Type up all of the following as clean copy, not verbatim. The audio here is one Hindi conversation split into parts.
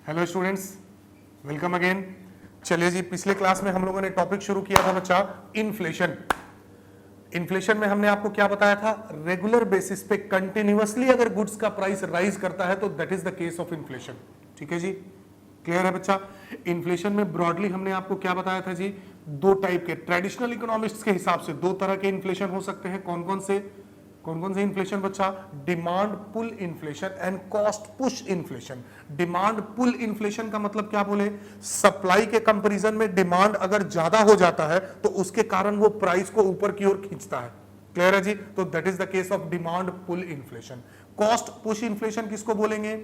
Hello students, welcome again. चलिए जी, पिछले क्लास में हम लोगों ने टॉपिक शुरू किया था बच्चा इन्फ्लेशन। इन्फ्लेशन में हमने आपको क्या बताया था? रेगुलर बेसिस पे कंटिन्यूअसली अगर गुड्स का प्राइस राइज करता है तो that is the case of inflation. ठीक है जी, क्लियर है बच्चा? इन्फ्लेशन में ब्रॉडली हमने आपको क्या बताया था जी? दो टाइप के, ट्रेडिशनल इकोनॉमिक्स के हिसाब से दो तरह के इन्फ्लेशन हो सकते हैं। कौन कौन से इन्फ्लेशन बच्चा? Demand pull inflation and cost push inflation. Demand pull inflation का मतलब क्या बोले? सप्लाई के कंपैरिजन में डिमांड अगर ज्यादा हो जाता है तो उसके कारण वो प्राइस को ऊपर की ओर खींचता है। क्लियर है जी? तो that is the case of demand pull inflation. Cost push inflation किसको बोलेंगे?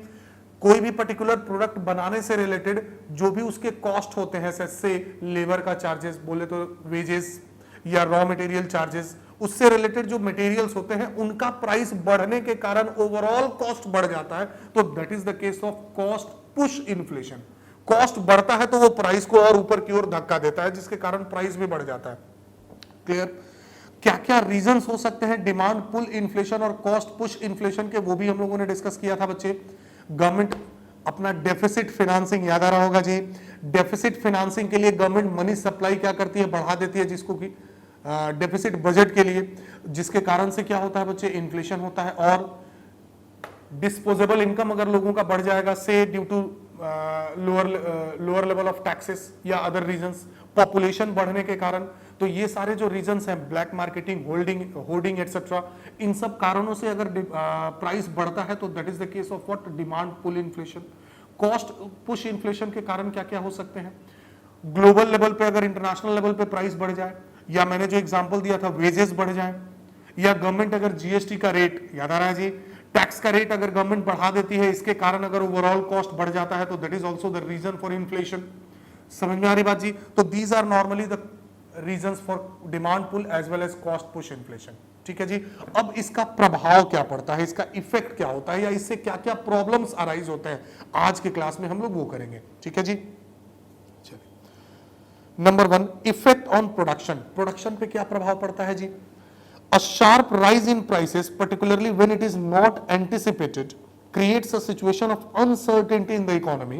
कोई भी पर्टिकुलर प्रोडक्ट बनाने से रिलेटेड जो भी उसके कॉस्ट होते हैं, जैसे लेबर का चार्जेस, बोले तो वेजेस या रॉ मटेरियल चार्जेस, उससे रिलेटेड जो मटेरियल्स होते हैं उनका प्राइस बढ़ने के कारण ओवरऑल कॉस्ट बढ़ जाता है, तो that is the case of cost push inflation. Cost बढ़ता है तो वो प्राइस को और ऊपर की ओर धक्का देता है, जिसके कारण प्राइस भी बढ़ जाता है। क्लियर? क्या क्या रीजंस हो सकते हैं डिमांड पुल इन्फ्लेशन और कॉस्ट पुश इन्फ्लेशन के, वो भी हम लोगों ने डिस्कस किया था बच्चे। गवर्नमेंट अपना डेफिसिट फाइनेंसिंग, याद आ रहा होगा जी, डेफिसिट फाइनेंसिंग के लिए गवर्नमेंट मनी सप्लाई क्या करती है? बढ़ा देती है, जिसको कि डेफिसिट बजट के लिए, जिसके कारण से क्या होता है बच्चे? इन्फ्लेशन होता है। और डिस्पोजेबल इनकम अगर लोगों का बढ़ जाएगा, से due to lower level of taxes या अदर रीजंस, पॉपुलेशन बढ़ने के कारण, तो ये सारे जो रीजंस हैं, ब्लैक मार्केटिंग, होर्डिंग एटसेट्रा, इन सब कारणों से अगर प्राइस बढ़ता है तो that is the case of what? Demand pull inflation. Cost push inflation के कारण क्या क्या हो सकते हैं? ग्लोबल लेवल पे अगर इंटरनेशनल लेवल पे प्राइस बढ़ जाए, या मैंने जो एग्जांपल दिया था वेजेस बढ़ जाए, या गवर्नमेंट अगर जीएसटी का रेट, याद आ रहा है जी, टैक्स का रेट अगर गवर्नमेंट बढ़ा देती है, इसके कारण अगर ओवरऑल कॉस्ट बढ़ जाता है तो that is also the reason for inflation. समझ में आ रही बात जी? तो these are normally the reasons for demand pull as well as cost push inflation. ठीक है जी। अब इसका प्रभाव क्या पड़ता है, इसका इफेक्ट क्या होता है, या इससे क्या क्या प्रॉब्लम्स अराइज होते हैं, आज के क्लास में हम लोग वो करेंगे। ठीक है जी। Number 1, effect on production. Production पे क्या प्रभाव पड़ता है जी? A sharp rise in prices, particularly when it is not anticipated, creates a situation of uncertainty in the economy.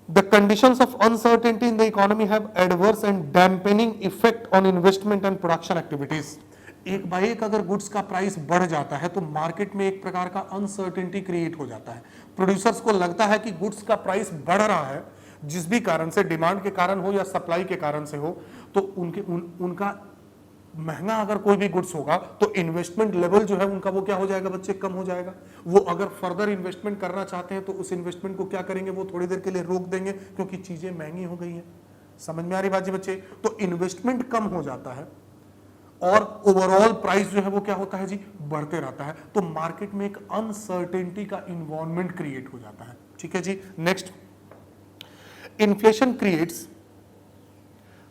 The conditions of uncertainty in the economy have adverse and dampening effect on investment and production activities. एक बाय एक अगर गुड्स का प्राइस बढ़ जाता है तो मार्केट में एक प्रकार का अनसर्टेनिटी क्रिएट हो जाता है। प्रोड्यूसर्स को लगता है कि गुड्स का प्राइस बढ़ रहा है, जिस भी कारण से, डिमांड के कारण हो या सप्लाई के कारण से हो, तो उनका महंगा अगर कोई भी गुड्स होगा तो इन्वेस्टमेंट लेवल जो है उनका वो क्या हो जाएगा बच्चे? कम हो जाएगा। वो अगर फर्दर इन्वेस्टमेंट करना चाहते हैं तो उस इन्वेस्टमेंट को क्या करेंगे? वो थोड़ी देर के लिए रोक देंगे, क्योंकि चीजें महंगी हो गई हैं। समझ में आ रही बात जी बच्चे? तो इन्वेस्टमेंट कम हो जाता है और ओवरऑल प्राइस जो है वो क्या होता है जी? बढ़ते रहता है। तो मार्केट में एक अनसर्टेनिटी का इन्वायरमेंट क्रिएट हो जाता है। ठीक है जी। Next, inflation creates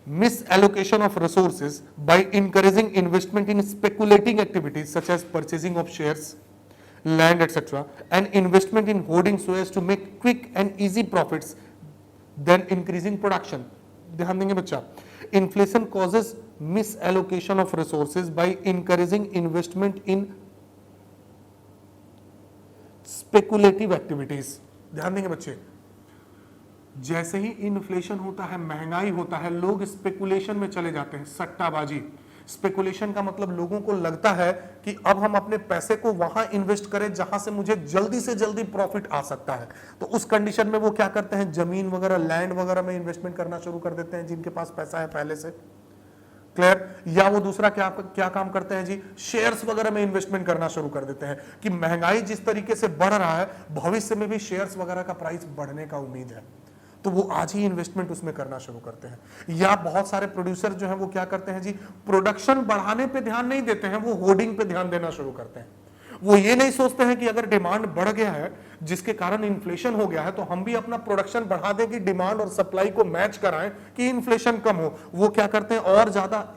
misallocation of resources by encouraging investment in speculating activities such as purchasing of shares, land, etc., and investment in hoarding so as to make quick and easy profits, then increasing production. ध्यान देंगे बच्चा, inflation causes misallocation of resources by encouraging investment in speculative activities. ध्यान देंगे बच्चे, जैसे ही इन्फ्लेशन होता है, महंगाई होता है, लोग स्पेकुलेशन में चले जाते हैं, सट्टाबाजी। स्पेकुलेशन का मतलब लोगों को लगता है कि अब हम अपने पैसे को वहां इन्वेस्ट करें जहां से मुझे जल्दी से जल्दी प्रॉफिट आ सकता है। तो उस कंडीशन में वो क्या करते हैं? जमीन वगैरह, लैंड वगैरह में इन्वेस्टमेंट करना शुरू कर देते हैं, जिनके पास पैसा है पहले से। क्लियर? या वो दूसरा क्या काम करते हैं जी? शेयर्स वगैरह में इन्वेस्टमेंट करना शुरू कर देते हैं कि महंगाई जिस तरीके से बढ़ रहा है, भविष्य में भी शेयर्स वगैरह का प्राइस बढ़ने का उम्मीद है, तो वो आज ही इन्वेस्टमेंट उसमें करना शुरू करते हैं। या बहुत सारे प्रोड्यूसर जो है वो क्या करते हैं जी? प्रोडक्शन बढ़ाने पे ध्यान नहीं देते हैं, वो होर्डिंग पे ध्यान देना शुरू करते हैं। वो ये नहीं सोचते हैं कि अगर डिमांड बढ़ गया है, जिसके कारण इन्फ्लेशन हो गया है, तो हम भी अपना प्रोडक्शन बढ़ा दें कि डिमांड और सप्लाई को मैच कराएं कि इन्फ्लेशन कम हो। वो क्या करते हैं? और ज्यादा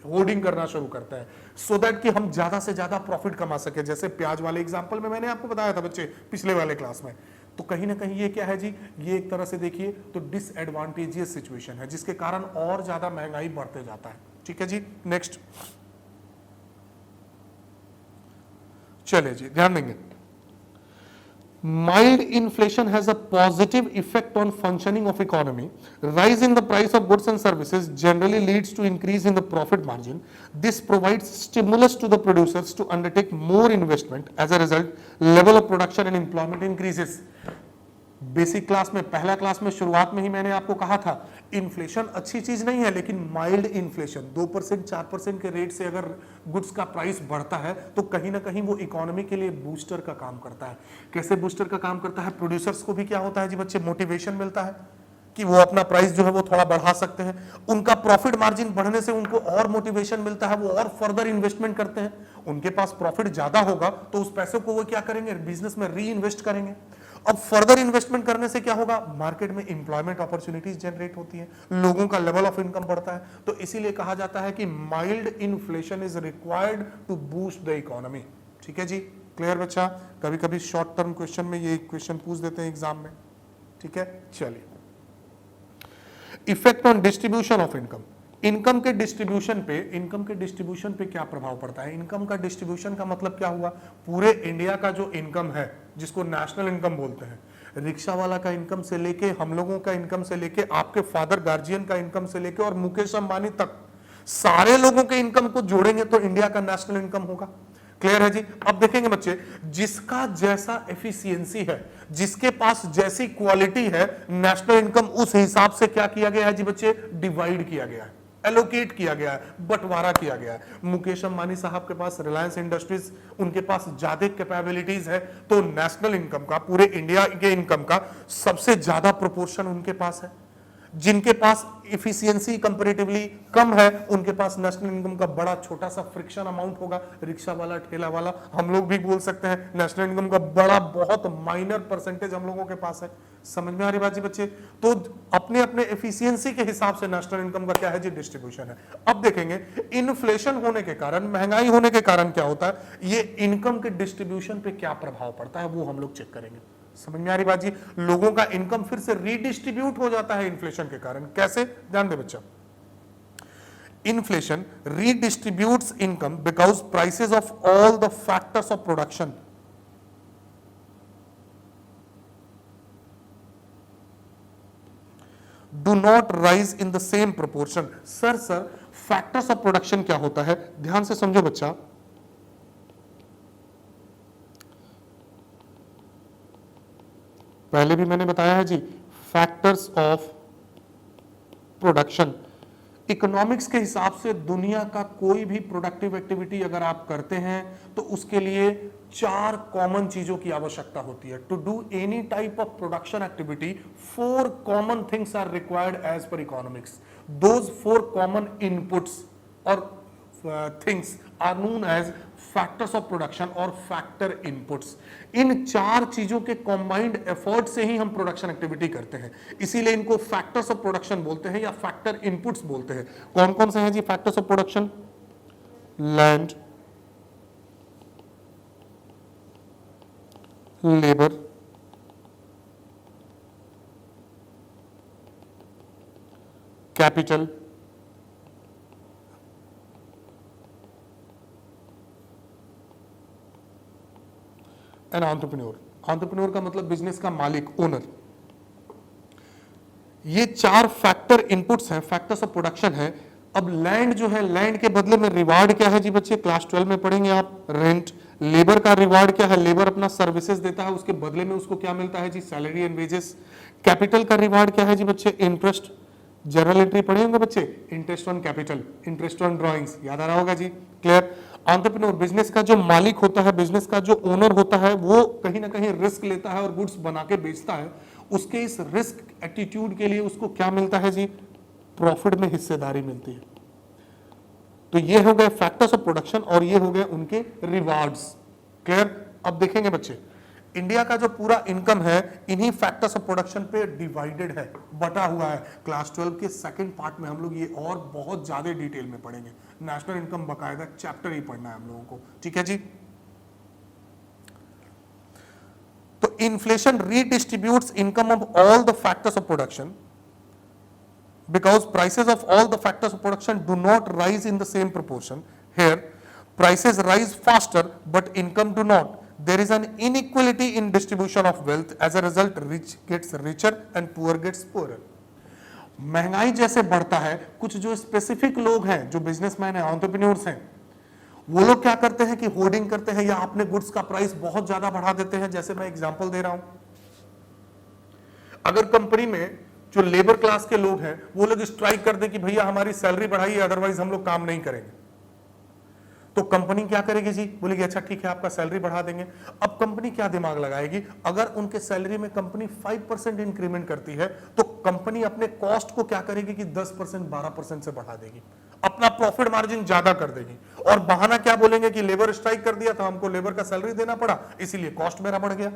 होर्डिंग करना शुरू करता है, सो दैट कि हम ज्यादा से ज्यादा प्रॉफिट कमा सके। जैसे प्याज वाले एग्जांपल में मैंने आपको बताया था बच्चे पिछले वाले क्लास में। तो कहीं ना कहीं ये क्या है जी? ये एक तरह से देखिए तो डिसएडवांटेजियस सिचुएशन है, जिसके कारण और ज्यादा महंगाई बढ़ते जाता है। ठीक है जी। नेक्स्ट, चले जी, ध्यान देंगे। Mild inflation has a positive effect on functioning of economy. Rise in the price of goods and services generally leads to increase in the profit margin. This provides stimulus to the producers to undertake more investment. As a result, level of production and employment increases. Basic class में, पहला क्लास में शुरुआत में ही मैंने आपको कहा था इन्फ्लेशन अच्छी चीज नहीं है, लेकिन माइल्ड इन्फ्लेशन 2% 4% के रेट से अगर गुड्स का प्राइस बढ़ता है तो कहीं ना कहीं वो इकोनॉमी के लिए बूस्टर का काम करता है। कैसे बूस्टर का काम करता है? प्रोड्यूसर्स को भी क्या होता है जी बच्चे, मोटिवेशन मिलता है कि वो अपना प्राइस जो है वो थोड़ा बढ़ा सकते हैं। उनका प्रॉफिट मार्जिन बढ़ने से उनको और मोटिवेशन मिलता है, वो और फर्दर इन्वेस्टमेंट करते हैं। उनके पास प्रॉफिट ज्यादा होगा तो उस पैसे को वो क्या करेंगे, बिजनेस में री इन्वेस्ट करेंगे। अब फर्दर इन्वेस्टमेंट करने से क्या होगा, मार्केट में एम्प्लॉयमेंट अपॉर्चुनिटीज जनरेट होती है, लोगों का लेवल ऑफ इनकम बढ़ता है। तो इसीलिए कहा जाता है कि mild inflation is required to boost the economy. ठीक है जी, क्लियर बच्चा? कभी कभी शॉर्ट टर्म क्वेश्चन में ये क्वेश्चन पूछ देते हैं एग्जाम में। ठीक है, चलिए। Effect on distribution of income. Income के डिस्ट्रीब्यूशन पे क्या प्रभाव पड़ता है? इनकम का डिस्ट्रीब्यूशन का मतलब क्या हुआ, पूरे इंडिया का जो इनकम है जिसको नेशनल इनकम बोलते हैं, रिक्शा वाला का इनकम से लेके, हम लोगों का इनकम से लेके, आपके फादर गार्जियन का इनकम से लेके और मुकेश अंबानी तक, सारे लोगों के इनकम को जोड़ेंगे तो इंडिया का नेशनल इनकम होगा। क्लियर है जी? अब देखेंगे बच्चे, जिसका जैसा एफिशिएंसी है, जिसके पास जैसी क्वालिटी है, नेशनल इनकम उस हिसाब से क्या किया गया है जी बच्चे, डिवाइड किया गया है, एलोकेट किया गया है, बंटवारा किया गया है। मुकेश अंबानी साहब के पास रिलायंस इंडस्ट्रीज, उनके पास ज्यादा कैपेबिलिटीज है, तो नेशनल इनकम का, पूरे इंडिया के इनकम का सबसे ज्यादा प्रोपोर्शन उनके पास है। जिनके पास इफिशियंसी कंपैरेटिवली कम है, उनके पास नेशनल इनकम का बड़ा छोटा सा फ्रिक्शन अमाउंट होगा। रिक्शा वाला, ठेला वाला, हम लोग भी बोल सकते हैं, नेशनल इनकम का बड़ा बहुत माइनर परसेंटेज हम लोगों के पास है। समझ में आ रही बात जी बच्चे? तो अपने अपने एफिशिएंसी के हिसाब से नेशनल इनकम का क्या है जी, डिस्ट्रीब्यूशन है। अब देखेंगे इन्फ्लेशन होने के कारण, महंगाई होने के कारण क्या होता है, ये इनकम के डिस्ट्रीब्यूशन पे क्या प्रभाव पड़ता है वो हम लोग चेक करेंगे। समझ में आ रही बात जी? लोगों का इनकम फिर से रीडिस्ट्रीब्यूट हो जाता है इन्फ्लेशन के कारण। कैसे? ध्यान दे बच्चा। Inflation redistributes income because prices of all the factors of production do not rise in the same proportion. Sir factors of production क्या होता है? ध्यान से समझो बच्चा। पहले भी मैंने बताया है जी, फैक्टर्स ऑफ प्रोडक्शन। इकोनॉमिक्स के हिसाब से दुनिया का कोई भी प्रोडक्टिव एक्टिविटी अगर आप करते हैं तो उसके लिए 4 कॉमन चीजों की आवश्यकता होती है। To do any type of production activity 4 common things are required as per economics. Those 4 common inputs और things are known as factors of production और फैक्टर इनपुट्स। इन 4 चीजों के कॉम्बाइंड एफर्ट से ही हम प्रोडक्शन एक्टिविटी करते हैं, इसीलिए इनको फैक्टर्स ऑफ प्रोडक्शन बोलते हैं या फैक्टर इनपुट्स बोलते हैं। कौन कौन से हैं जी factors of production? Land, labour, capital, and entrepreneur. Entrepreneur का मतलब बिजनेस का मालिक, ओनर। ये 4 फैक्टर इनपुट्स हैं, फैक्टर्स ऑफ प्रोडक्शन है। अब लैंड जो है, लैंड के बदले में रिवार्ड क्या है जी बच्चे, क्लास 12 में पढ़ेंगे आप, रेंट। लेबर का रिवार्ड क्या है, लेबर अपना सर्विसेज देता है, उसके बदले में उसको क्या मिलता है जी, सैलरी एंड वेजेस। कैपिटल का रिवार्ड क्या है जी बच्चे, इंटरेस्ट। जर्नल एंट्री पढ़े होंगे बच्चे, interest on capital, interest on drawings, याद आ रहा होगा जी, क्लियर। एंटरप्रेन्योर, बिजनेस का जो मालिक होता है, बिजनेस का जो ओनर होता है, वो कहीं ना कहीं रिस्क लेता है और गुड्स बना के बेचता है। उसके इस रिस्क एटीट्यूड के लिए उसको क्या मिलता है जी, प्रॉफिट में हिस्सेदारी मिलती है। तो ये हो गए फैक्टर्स ऑफ प्रोडक्शन और ये हो गए उनके रिवार्ड्स। क्लियर? अब देखेंगे बच्चे, इंडिया का जो पूरा इनकम है इन्हीं फैक्टर्स ऑफ प्रोडक्शन पे डिवाइडेड है, बटा हुआ है। क्लास 12 के सेकंड पार्ट में हम लोग ये और बहुत ज्यादा डिटेल में पढ़ेंगे। नेशनल इनकम बकायदा चैप्टर ही पढ़ना है हम लोगों को, ठीक है जी। तो inflation redistributes income of all the factors of production because prices of all the factors of production do not rise in the same proportion. Here prices rise faster but income do not. There is an inequality in distribution of wealth, as a result rich gets richer and poor gets poorer. महंगाई जैसे बढ़ता है, कुछ जो स्पेसिफिक लोग हैं, जो बिजनेसमैन हैं, एंटरप्रेन्योर्स हैं, वो लोग क्या करते हैं कि होर्डिंग करते हैं या अपने गुड्स का प्राइस बहुत ज्यादा बढ़ा देते हैं। जैसे मैं एग्जांपल दे रहा हूं, अगर कंपनी में जो लेबर क्लास के लोग हैं वो लोग स्ट्राइक कर दे कि भैया हमारी सैलरी बढ़ाइए, अदरवाइज हम लोग काम नहीं करेंगे, तो कंपनी क्या करेगी जी? बोलेगी अच्छा ठीक है, आपका सैलरी बढ़ा देंगे। अब कंपनी क्या दिमाग लगाएगी, अगर उनके सैलरी में कंपनी 5% इंक्रीमेंट करती है तो कंपनी अपने कॉस्ट को क्या करेगी कि 10% 12% से बढ़ा देगी, अपना प्रॉफिट मार्जिन ज्यादा कर देगी। और बहाना क्या बोलेंगे कि लेबर स्ट्राइक कर दिया था, हमको लेबर का सैलरी देना पड़ा, इसीलिए कॉस्ट मेरा बढ़ गया।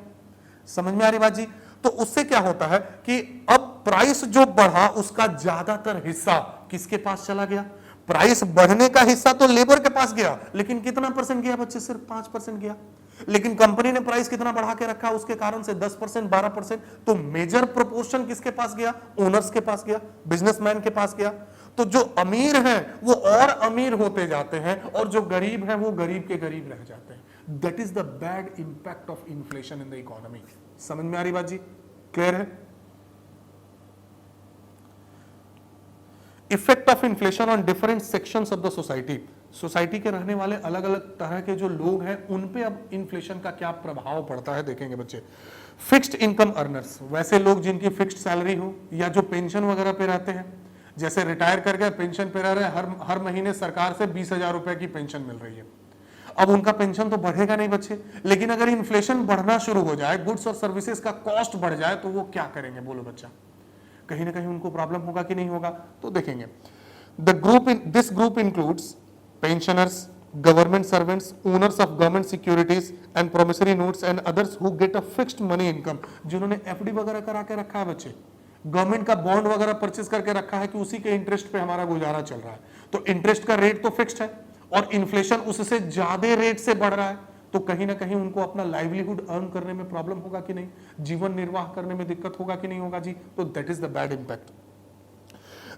समझ में आ रही बात जी? तो उससे क्या होता है कि अब प्राइस जो बढ़ा उसका ज्यादातर हिस्सा किसके पास चला गया? प्राइस बढ़ने का हिस्सा तो लेबर के पास गया, लेकिन कितना परसेंट गया बच्चे? सिर्फ 5% गया। लेकिन कंपनी ने प्राइस कितना बढ़ा के रखा, उसके कारण से 10% 12%, तो मेजर प्रोपोर्शन किसके पास गया? ओनर्स के पास गया, बिजनेसमैन के पास गया। तो जो अमीर हैं वो और अमीर होते जाते हैं और जो गरीब हैं वो गरीब के गरीब रह जाते हैं। That is the bad impact of inflation in the economy. समझ में आ रही बात जी? क्लियर है? Effect of inflation on different sections of the society. Society के रहने वाले अलग अलग तरह के जो लोग हैं उन पे अब इन्फ्लेशन का क्या प्रभाव पड़ता है देखेंगे बच्चे। फिक्स्ड इनकम अर्नर्स, वैसे लोग जिनकी फिक्स्ड सैलरी हो या जो पेंशन वगैरह पे रहते हैं, जैसे रिटायर कर गए, पेंशन पे रह रहे हैं, हर महीने सरकार से 20,000 रुपए की पेंशन मिल रही है। अब उनका पेंशन तो बढ़ेगा नहीं बच्चे, लेकिन अगर इन्फ्लेशन बढ़ना शुरू हो जाए, गुड्स और सर्विसेज का कॉस्ट बढ़ जाए, तो वो क्या करेंगे बोलो बच्चा? कहीं ना कहीं उनको प्रॉब्लम होगा कि नहीं होगा? तो देखेंगे, this group includes pensioners, government servants, owners of government securities and promissory notes and others who get a fixed money income. जिन्होंने एफडी वगैरह करा के रखा है बच्चे, गवर्नमेंट का बॉन्ड वगैरह परचेज करके रखा है कि उसी के इंटरेस्ट पे हमारा गुजारा चल रहा है, तो इंटरेस्ट का रेट तो फिक्स्ड है और इन्फ्लेशन उससे ज्यादा रेट से बढ़ रहा है, तो कहीं ना कहीं उनको अपना लाइवलीहुड अर्न करने में प्रॉब्लम होगा कि नहीं, जीवन निर्वाह करने में दिक्कत होगा कि नहीं होगा जी? तो that is the bad impact.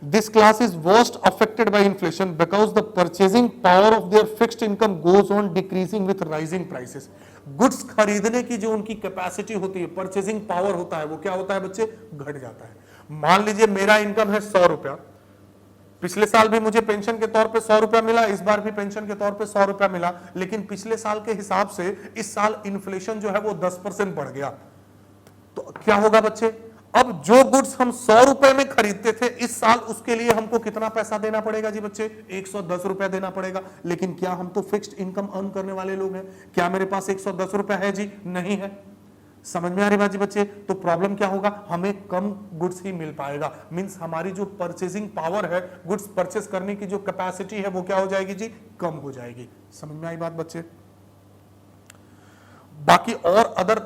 This class is worst affected by inflation because the purchasing power of their fixed income goes on decreasing with rising prices. Goods खरीदने की जो उनकी कैपेसिटी होती है, परचेजिंग पावर होता है, वो क्या होता है बच्चे? घट जाता है। मान लीजिए मेरा इनकम है 100 रुपया, पिछले साल भी मुझे पेंशन के तौर पे 100 रुपया मिला, इस बार भी पेंशन के तौर पे 100 रुपया मिला, लेकिन पिछले साल के हिसाब से इस साल इन्फ्लेशन जो है वो 10% बढ़ गया, तो क्या होगा बच्चे? अब जो गुड्स हम 100 रुपए में खरीदते थे, इस साल उसके लिए हमको कितना पैसा देना पड़ेगा जी बच्चे? 110 रुपया देना पड़ेगा। लेकिन क्या हम तो फिक्स्ड इनकम अर्न करने वाले लोग हैं? क्या मेरे पास 110 रुपया है जी? नहीं है। समझ में आ रही बात जी बच्चे? तो प्रॉब्लम क्या होगा? हमें कम गुड्स ही मिल पाएगा, मींस हमारी जो परचेजिंग पावर है, गुड्स परचेज करने की जो कैपेसिटी है, वो क्या हो जाएगी जी? कम हो जाएगी। समझ में आई बात बच्चे? बाकी और other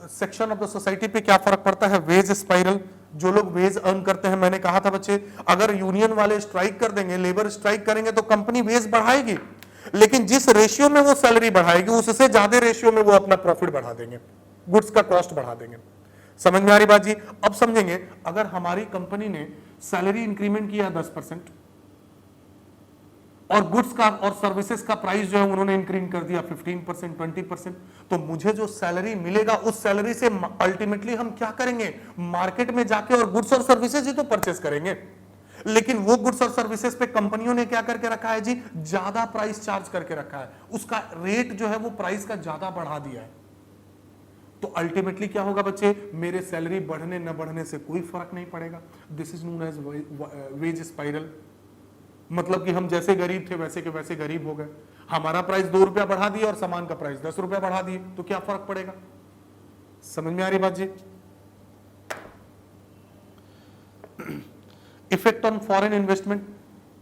section of the society पे क्या फर्क पड़ता है? वेज स्पाइरल, जो लोग वेज अर्न करते हैं, मैंने कहा था बच्चे अगर यूनियन वाले स्ट्राइक कर देंगे, लेबर स्ट्राइक करेंगे, तो कंपनी वेज बढ़ाएगी, लेकिन जिस रेशियो में वो सैलरी बढ़ाएगी उससे ज्यादा रेशियो में वो अपना प्रॉफिट बढ़ा देंगे, गुड्स का कॉस्ट बढ़ा देंगे। समझ में आ रही बात जी? अब समझेंगे, अगर हमारी कंपनी ने सैलरी इंक्रीमेंट किया 10% और गुड्स का और सर्विसेज का प्राइस जो है उन्होंने इंक्रीज कर दिया 15% 20%, तो मुझे जो सैलरी मिलेगा उस सैलरी से अल्टीमेटली हम क्या करेंगे? मार्केट में जाके और गुड्स और सर्विसेज ही तो परचेस करेंगे। लेकिन वो गुड्स और सर्विसेज पे कंपनियों ने क्या करके रखा है जी? ज्यादा प्राइस चार्ज करके रखा है, उसका रेट जो है वो प्राइस का ज्यादा बढ़ा दिया है। तो अल्टीमेटली क्या होगा बच्चे? मेरे सैलरी बढ़ने न बढ़ने से कोई फर्क नहीं पड़ेगा। This is known as wage spiral. मतलब कि हम जैसे गरीब थे वैसे के वैसे गरीब हो गए, हमारा प्राइस 2 रुपया बढ़ा दिए और सामान का प्राइस 10 रुपया बढ़ा दिए, तो क्या फर्क पड़ेगा? समझ में आ रही बात जी? इफेक्ट ऑन फॉरेन इन्वेस्टमेंट,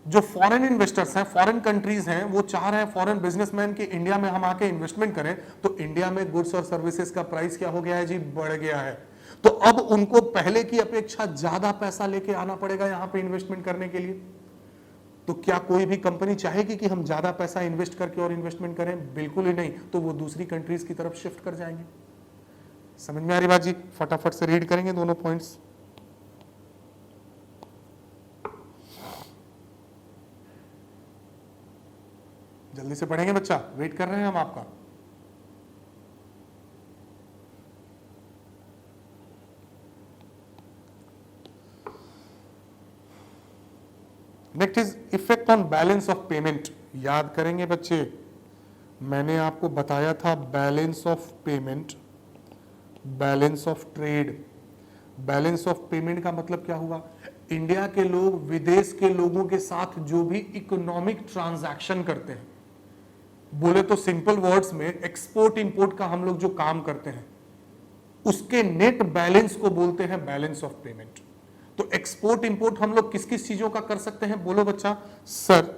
जो फॉरेन इन्वेस्टर्स हैं, फॉरेन कंट्रीज हैं, वो चाह रहे हैं फॉरेन बिजनेसमैन के इंडिया में हम आके इन्वेस्टमेंट करें, तो इंडिया में गुड्स और सर्विसेज का प्राइस क्या हो गया है जी? बढ़ गया है। तो अब उनको पहले की अपेक्षा ज्यादा पैसा लेके आना पड़ेगा यहां पे इन्वेस्टमेंट करने के लिए। तो क्या कोई भी कंपनी चाहेगी कि हम ज्यादा पैसा इन्वेस्ट करके और इन्वेस्टमेंट करें? बिल्कुल ही नहीं, तो वो दूसरी कंट्रीज की तरफ शिफ्ट कर जाएंगे। समझ में आ रही बात जी? फटाफट से रीड करेंगे दोनों पॉइंट्स। जल्दी से पढ़ेंगे बच्चा, वेट कर रहे हैं हम आपका। Next is effect on balance of payment. याद करेंगे बच्चे, मैंने आपको बताया था balance of payment, balance of trade. Balance of payment का मतलब क्या हुआ? इंडिया के लोग विदेश के लोगों के साथ जो भी इकोनॉमिक ट्रांजैक्शन करते हैं, बोले तो सिंपल वर्ड्स में एक्सपोर्ट इंपोर्ट का हम लोग जो काम करते हैं, उसके नेट बैलेंस को बोलते हैं बैलेंस ऑफ पेमेंट। तो एक्सपोर्ट इंपोर्ट हम लोग किस किस चीजों का कर सकते हैं? बोलो बच्चा। Sir,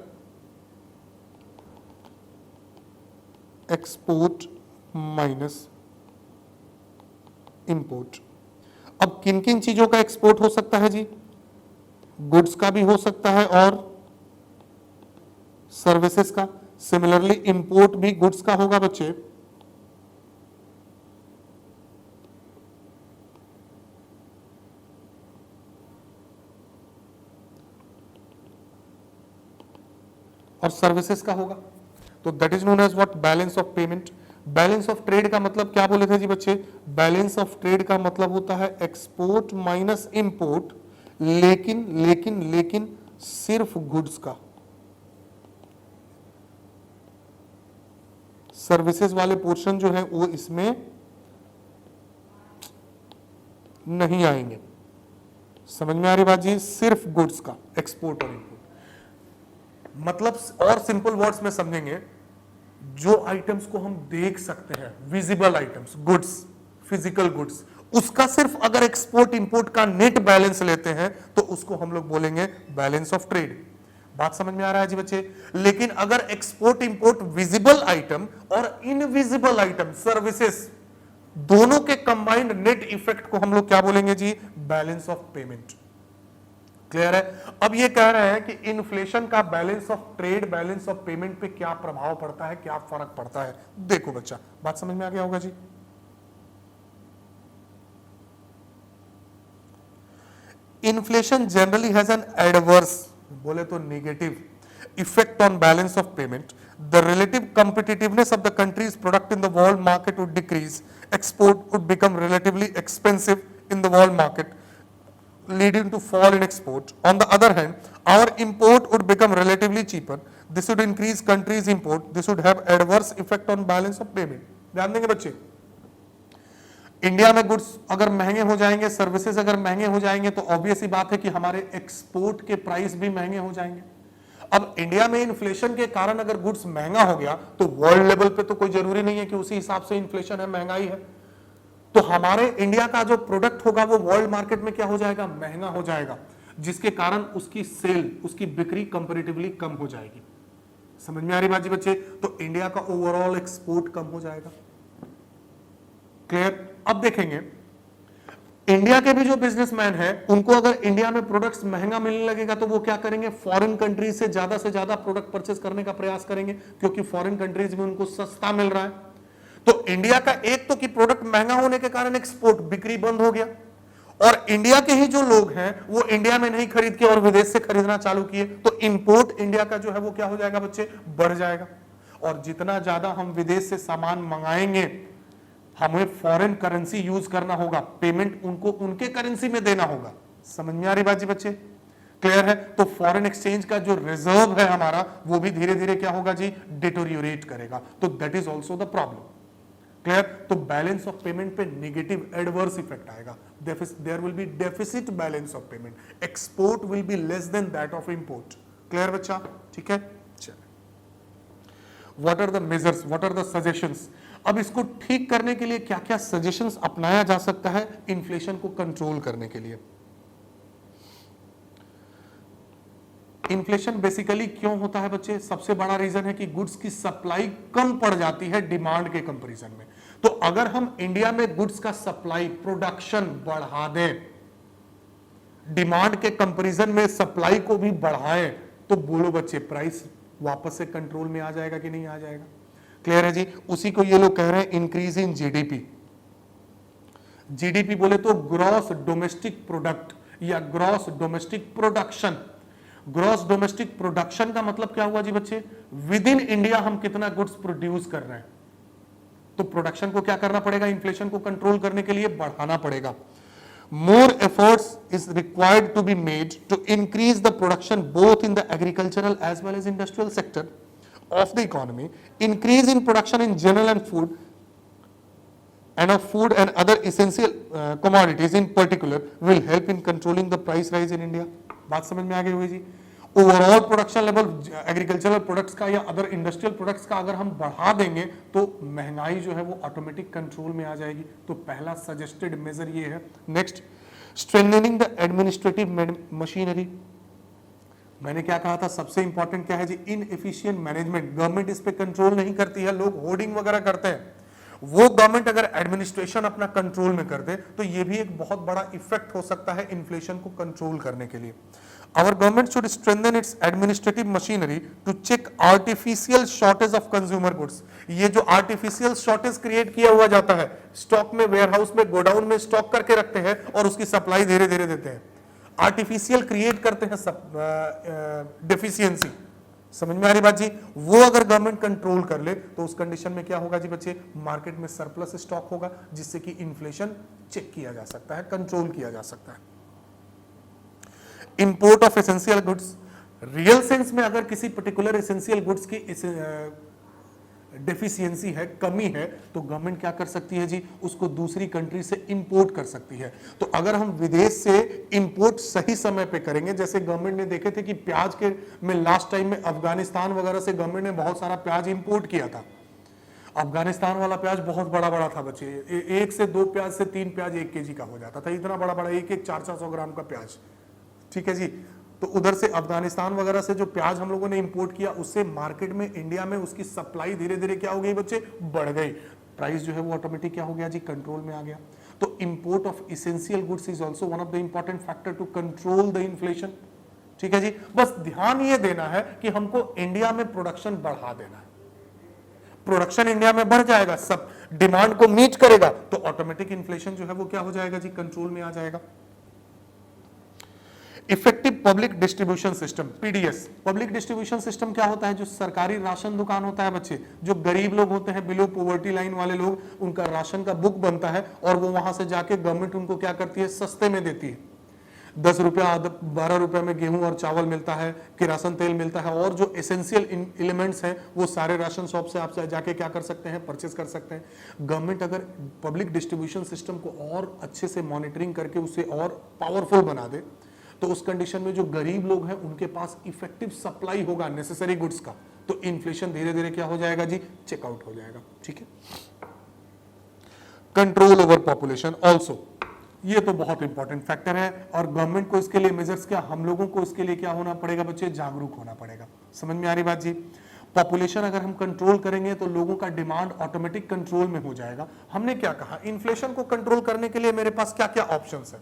export minus import. अब किन किन चीजों का एक्सपोर्ट हो सकता है जी? गुड्स का भी हो सकता है और सर्विसेज का। सिमिलरली इंपोर्ट भी गुड्स का होगा बच्चे, और सर्विसेज का होगा। तो that is known as what? Balance of payment. Balance of trade का मतलब क्या बोले थे जी बच्चे? बैलेंस ऑफ ट्रेड का मतलब होता है एक्सपोर्ट माइनस इंपोर्ट, लेकिन लेकिन लेकिन सिर्फ गुड्स का। सर्विसेज वाले पोर्शन जो है वो इसमें नहीं आएंगे। समझ में आ रही बात जी? सिर्फ गुड्स का, एक्सपोर्ट और इंपोर्ट। मतलब और सिंपल वर्ड्स में समझेंगे, जो आइटम्स को हम देख सकते हैं, visible items, goods, physical goods, उसका सिर्फ अगर एक्सपोर्ट इंपोर्ट का नेट बैलेंस लेते हैं तो उसको हम लोग बोलेंगे बैलेंस ऑफ ट्रेड। बात समझ में आ रहा है जी बच्चे? लेकिन अगर एक्सपोर्ट इंपोर्ट विजिबल आइटम और इनविजिबल आइटम, सर्विसेज, दोनों के कंबाइंड नेट इफेक्ट को हम लोग क्या बोलेंगे जी? Balance of payment. क्लियर है? अब ये कह रहे हैं कि इन्फ्लेशन का balance of trade, balance of payment पे क्या प्रभाव पड़ता है, क्या फर्क पड़ता है। देखो बच्चा, बात समझ में आ गया होगा जी? Inflation generally has an adverse, बोले तो negative effect on balance of payment. The relative competitiveness of the country's product in the world market would decrease. Export would become relatively expensive in the world market, leading to fall in export. On the other hand, our import would become relatively cheaper. This would increase country's import. This would have adverse effect on balance of payment. ध्यान देंगे बच्चे, इंडिया में गुड्स अगर महंगे हो जाएंगे, सर्विसेज अगर महंगे हो जाएंगे, तो ऑब्वियस ही बात है कि हमारे एक्सपोर्ट के प्राइस भी महंगे हो जाएंगे। अब इंडिया में इन्फ्लेशन के कारण अगर गुड्स महंगा हो गया तो वर्ल्ड लेवल पे तो कोई जरूरी नहीं है कि उसी हिसाब से इन्फ्लेशन है, महंगाई है, तो हमारे इंडिया का जो प्रोडक्ट होगा वो वर्ल्ड मार्केट में क्या हो जाएगा? महंगा हो जाएगा, जिसके कारण उसकी सेल, उसकी बिक्री कंपैरेटिवली कम हो जाएगी। समझ में आ रही बात जी बच्चे? तो इंडिया का ओवरऑल एक्सपोर्ट कम हो जाएगा। क्लियर? अब देखेंगे, इंडिया के भी जो बिजनेसमैन हैं, उनको अगर इंडिया में प्रोडक्ट्स महंगा मिलने लगेगा तो वो क्या करेंगे? फॉरेन कंट्रीज से ज्यादा प्रोडक्ट परचेस करने का प्रयास करेंगे, क्योंकि फॉरेन कंट्रीज में उनको सस्ता मिल रहा है। तो इंडिया का एक तो कि प्रोडक्ट महंगा होने के कारण एक्सपोर्ट, बिक्री बंद हो गया, और इंडिया के ही जो लोग हैं वो इंडिया में नहीं खरीद के और विदेश से खरीदना चालू किए, तो इंपोर्ट इंडिया का जो है वो क्या हो जाएगा बच्चे? बढ़ जाएगा। और जितना ज्यादा हम विदेश से सामान मंगाएंगे, हमें फॉरेन करेंसी यूज करना होगा, पेमेंट उनको उनके करेंसी में देना होगा। समझ में आ रही बात जी बच्चे? क्लियर है? तो फॉरेन एक्सचेंज का जो रिजर्व है हमारा, वो भी धीरे धीरे क्या होगा जी? डिटोरियोरेट करेगा। तो that is also the problem. Clear? तो बैलेंस ऑफ पेमेंट पे नेगेटिव एडवर्स इफेक्ट आएगा। There will be deficit balance of payment, export will be less than that of import. Clear बच्चा? ठीक है, चलिए, what are the measures, what are the suggestions? अब इसको ठीक करने के लिए क्या क्या सजेशंस अपनाया जा सकता है इन्फ्लेशन को कंट्रोल करने के लिए? इन्फ्लेशन बेसिकली क्यों होता है बच्चे? सबसे बड़ा रीजन है कि गुड्स की सप्लाई कम पड़ जाती है डिमांड के कंपैरिजन में। तो अगर हम इंडिया में गुड्स का सप्लाई, प्रोडक्शन बढ़ा दें, डिमांड के कंपैरिजन में सप्लाई को भी बढ़ाएं, तो बोलो बच्चे, प्राइस वापस से कंट्रोल में आ जाएगा कि नहीं आ जाएगा? क्लियर है जी? उसी को ये लोग कह रहे हैं इंक्रीज इन जीडीपी। जीडीपी बोले तो ग्रॉस डोमेस्टिक प्रोडक्ट या gross domestic production. Gross domestic production का मतलब क्या हुआ जी बच्चे? विद इन इंडिया हम कितना गुड्स प्रोड्यूस कर रहे हैं। तो प्रोडक्शन को क्या करना पड़ेगा? इन्फ्लेशन को कंट्रोल करने के लिए बढ़ाना पड़ेगा। more efforts is required to be made to increase the production both in the agricultural as well as industrial sector of the economy. Increase in production in general and food and of food and other essential commodities in particular will help in controlling the price rise in India. बात समझ में आ गई होगी जी. Overall production level agricultural products का या अदर इंडस्ट्रियल प्रोडक्ट्स का अगर हम बढ़ा देंगे तो महंगाई जो है वो ऑटोमेटिक कंट्रोल में आ जाएगी. तो पहला सजेस्टेड मेजर ये है. Next, strengthening the administrative machinery. मैंने क्या कहा था, सबसे इंपॉर्टेंट क्या है जी, इनएफिशिएंट मैनेजमेंट. गवर्नमेंट इस पे कंट्रोल नहीं करती है, लोग होर्डिंग वगैरह करते हैं. वो गवर्नमेंट अगर एडमिनिस्ट्रेशन अपना कंट्रोल में कर दे तो ये भी एक बहुत बड़ा इफेक्ट हो सकता है इन्फ्लेशन को कंट्रोल करने के लिए. Our government should strengthen its administrative machinery to check artificial shortage of consumer goods. ये जो artificial shortage create किया हुआ जाता है, स्टॉक में, वेयरहाउस में, गोडाउन में स्टॉक करके रखते हैं और उसकी सप्लाई धीरे धीरे देते हैं. आर्टिफिशियल क्रिएट करते हैं डेफिशिएंसी. समझ में आ रही बात जी. वो अगर गवर्नमेंट कंट्रोल कर ले तो उस कंडीशन में क्या होगा जी बच्चे, मार्केट में सरप्लस स्टॉक होगा जिससे कि इन्फ्लेशन चेक किया जा सकता है, कंट्रोल किया जा सकता है. Import of essential goods. Real sense में अगर किसी पर्टिकुलर एसेंशियल गुड्स की डेफिशिएंसी है, कमी है, तो गवर्नमेंट क्या कर सकती है जी, उसको दूसरी कंट्री से इंपोर्ट कर सकती है. तो अगर हम विदेश से इंपोर्ट सही समय पे करेंगे, जैसे गवर्नमेंट ने देखे थे कि प्याज के में लास्ट टाइम में अफगानिस्तान वगैरह से गवर्नमेंट ने बहुत सारा प्याज इंपोर्ट किया था. अफगानिस्तान वाला प्याज बहुत बड़ा बड़ा था बच्चे, 1 से 2 प्याज से 3 प्याज 1 केजी का हो जाता था. इतना बड़ा बड़ा एक 400 ग्राम का प्याज. ठीक है जी. तो उधर से अफगानिस्तान वगैरह से जो प्याज हम लोगों ने इंपोर्ट किया, उससे मार्केट में, इंडिया में उसकी सप्लाई धीरे धीरे क्या हो गई बच्चे, बढ़ गई. प्राइस जो है वो ऑटोमेटिक क्या हो गया जी, कंट्रोल में आ गया. तो import of essential goods is also one of the important factor to control the inflation. ठीक है जी. बस ध्यान ये देना है कि हमको इंडिया में प्रोडक्शन बढ़ा देना है. प्रोडक्शन इंडिया में बढ़ जाएगा, सब डिमांड को मीट करेगा, तो ऑटोमेटिक इन्फ्लेशन जो है वो क्या हो जाएगा जी, कंट्रोल में आ जाएगा. Effective public distribution system, PDS. Public distribution system क्या होता है, जो सरकारी राशन दुकान होता है बच्चे, जो गरीब लोग होते हैं, बिलो पॉवर्टी लाइन वाले लोग, उनका राशन का बुक बनता है और वो वहां से जाके गवर्नमेंट उनको क्या करती है, सस्ते में देती है. 10 रुपया 12 रुपए में गेहूं और चावल मिलता है, किरासन तेल मिलता है, और जो एसेंशियल एलिमेंट्स हैं वो सारे राशन शॉप से आप जाके क्या कर सकते हैं, परचेस कर सकते हैं. गवर्नमेंट अगर पब्लिक डिस्ट्रीब्यूशन सिस्टम को और अच्छे से मॉनिटरिंग करके उसे और पावरफुल बना दे, तो उस कंडीशन में जो गरीब लोग हैं उनके पास इफेक्टिव सप्लाई होगा नेसेसरी गुड्स का, तो इन्फ्लेशन धीरे धीरे क्या हो जाएगा जी, चेकआउट हो जाएगा. ठीक है. कंट्रोल ओवर पॉपुलेशन ऑल्सो, ये तो बहुत इंपॉर्टेंट फैक्टर है, और गवर्नमेंट को इसके लिए मेजर्स, क्या हम लोगों को इसके लिए क्या होना पड़ेगा बच्चे, जागरूक होना पड़ेगा. समझ में आ रही बात जी. पॉपुलेशन अगर हम कंट्रोल करेंगे तो लोगों का डिमांड ऑटोमेटिक कंट्रोल में हो जाएगा. हमने क्या कहा, इन्फ्लेशन को कंट्रोल करने के लिए मेरे पास क्या क्या ऑप्शंस है.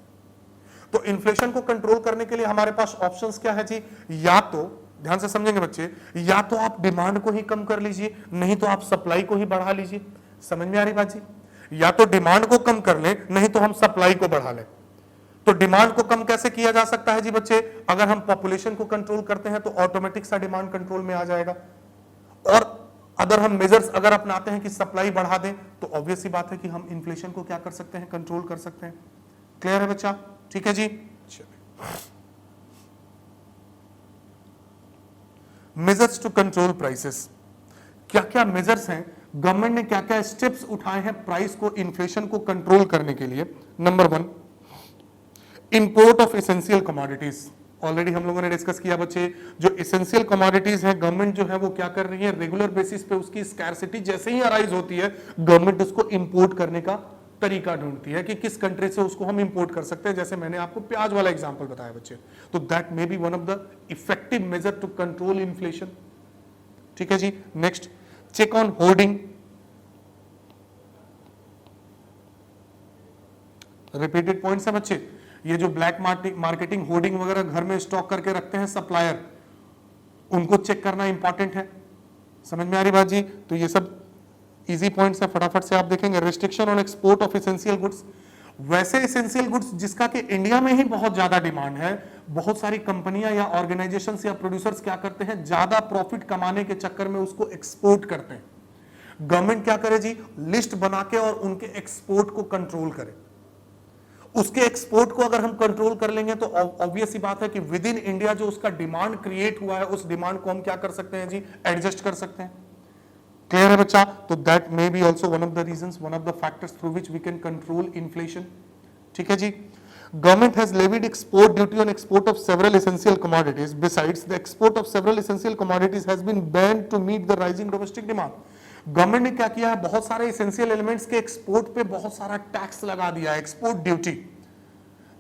तो इन्फ्लेशन को कंट्रोल करने के लिए हमारे पास ऑप्शंस क्या है जी, या तो ध्यान से समझेंगे बच्चे, या तो आप डिमांड को ही कम कर लीजिए, नहीं तो आप सप्लाई को ही बढ़ा लीजिए. समझ में आ रही बात जी. या तो डिमांड को कम कर लें, नहीं तो हम सप्लाई को बढ़ा लें. तो डिमांड को कम कैसे किया जा सकता है जी बच्चे, अगर हम पॉपुलेशन को कंट्रोल करते हैं तो ऑटोमेटिक सा डिमांड कंट्रोल में आ जाएगा. और अगर हम मेजर्स अगर अपनाते हैं कि सप्लाई बढ़ा दें, तो ऑब्वियस सी बात है कि हम इन्फ्लेशन को क्या कर सकते हैं, कंट्रोल कर सकते हैं. क्लियर है बच्चा. ठीक है जी. मेजर्स टू कंट्रोल प्राइसेस, क्या क्या मेजर्स हैं, गवर्नमेंट ने क्या क्या स्टेप्स उठाए हैं प्राइस को, इन्फ्लेशन को कंट्रोल करने के लिए. Number 1, import of essential commodities. Already हम लोगों ने डिस्कस किया बच्चे, जो एसेंशियल कमोडिटीज है, गवर्नमेंट जो है वो क्या कर रही है, रेगुलर बेसिस पे उसकी स्कैरसिटी जैसे ही अराइज होती है, गवर्नमेंट उसको इंपोर्ट करने का तरीका ढूंढती है कि किस कंट्री से उसको हम इंपोर्ट कर सकते हैं. जैसे मैंने आपको प्याज वाला एग्जांपल बताया बच्चे, तो that may be one of the effective measure to control inflation. ठीक है जी. Next, check on hoarding. Repeated points है बच्चे. ये जो ब्लैक मार्केटिंग, होर्डिंग वगैरह घर में स्टॉक करके रखते हैं सप्लायर, उनको चेक करना इंपॉर्टेंट है. समझ में आ रही बात जी. तो ये सब इजी पॉइंट्स है, फटाफट से आप देखेंगे. Restriction on export of essential goods. वैसे एसेंशियल गुड्स जिसका कि इंडिया में ही बहुत ज्यादा डिमांड है, बहुत सारी कंपनियां या ऑर्गेनाइजेशंस या प्रोड्यूसर्स क्या करते हैं, ज्यादा प्रॉफिट कमाने के चक्कर में उसको एक्सपोर्ट करते हैं. गवर्नमेंट क्या करे जी, लिस्ट बना के और उनके एक्सपोर्ट को कंट्रोल करे. उसके एक्सपोर्ट को अगर हम कंट्रोल कर लेंगे तो ऑब्वियस सी बात है कि विद इन इंडिया जो उसका डिमांड क्रिएट हुआ है उस डिमांड को हम क्या कर सकते हैं जी, एडजस्ट कर सकते हैं। क्लियर है बच्चा? तो that may be also one of the reasons, one of the factors through which we can control inflation. ठीक है जी। Government has levied export duty on export of several essential commodities. Besides, the export of several essential commodities has been banned to meet the rising domestic demand. Government ने क्या किया है, बहुत सारे एसेंशियल एलिमेंट्स के एक्सपोर्ट पे बहुत सारा टैक्स लगा दिया है, एक्सपोर्ट ड्यूटी।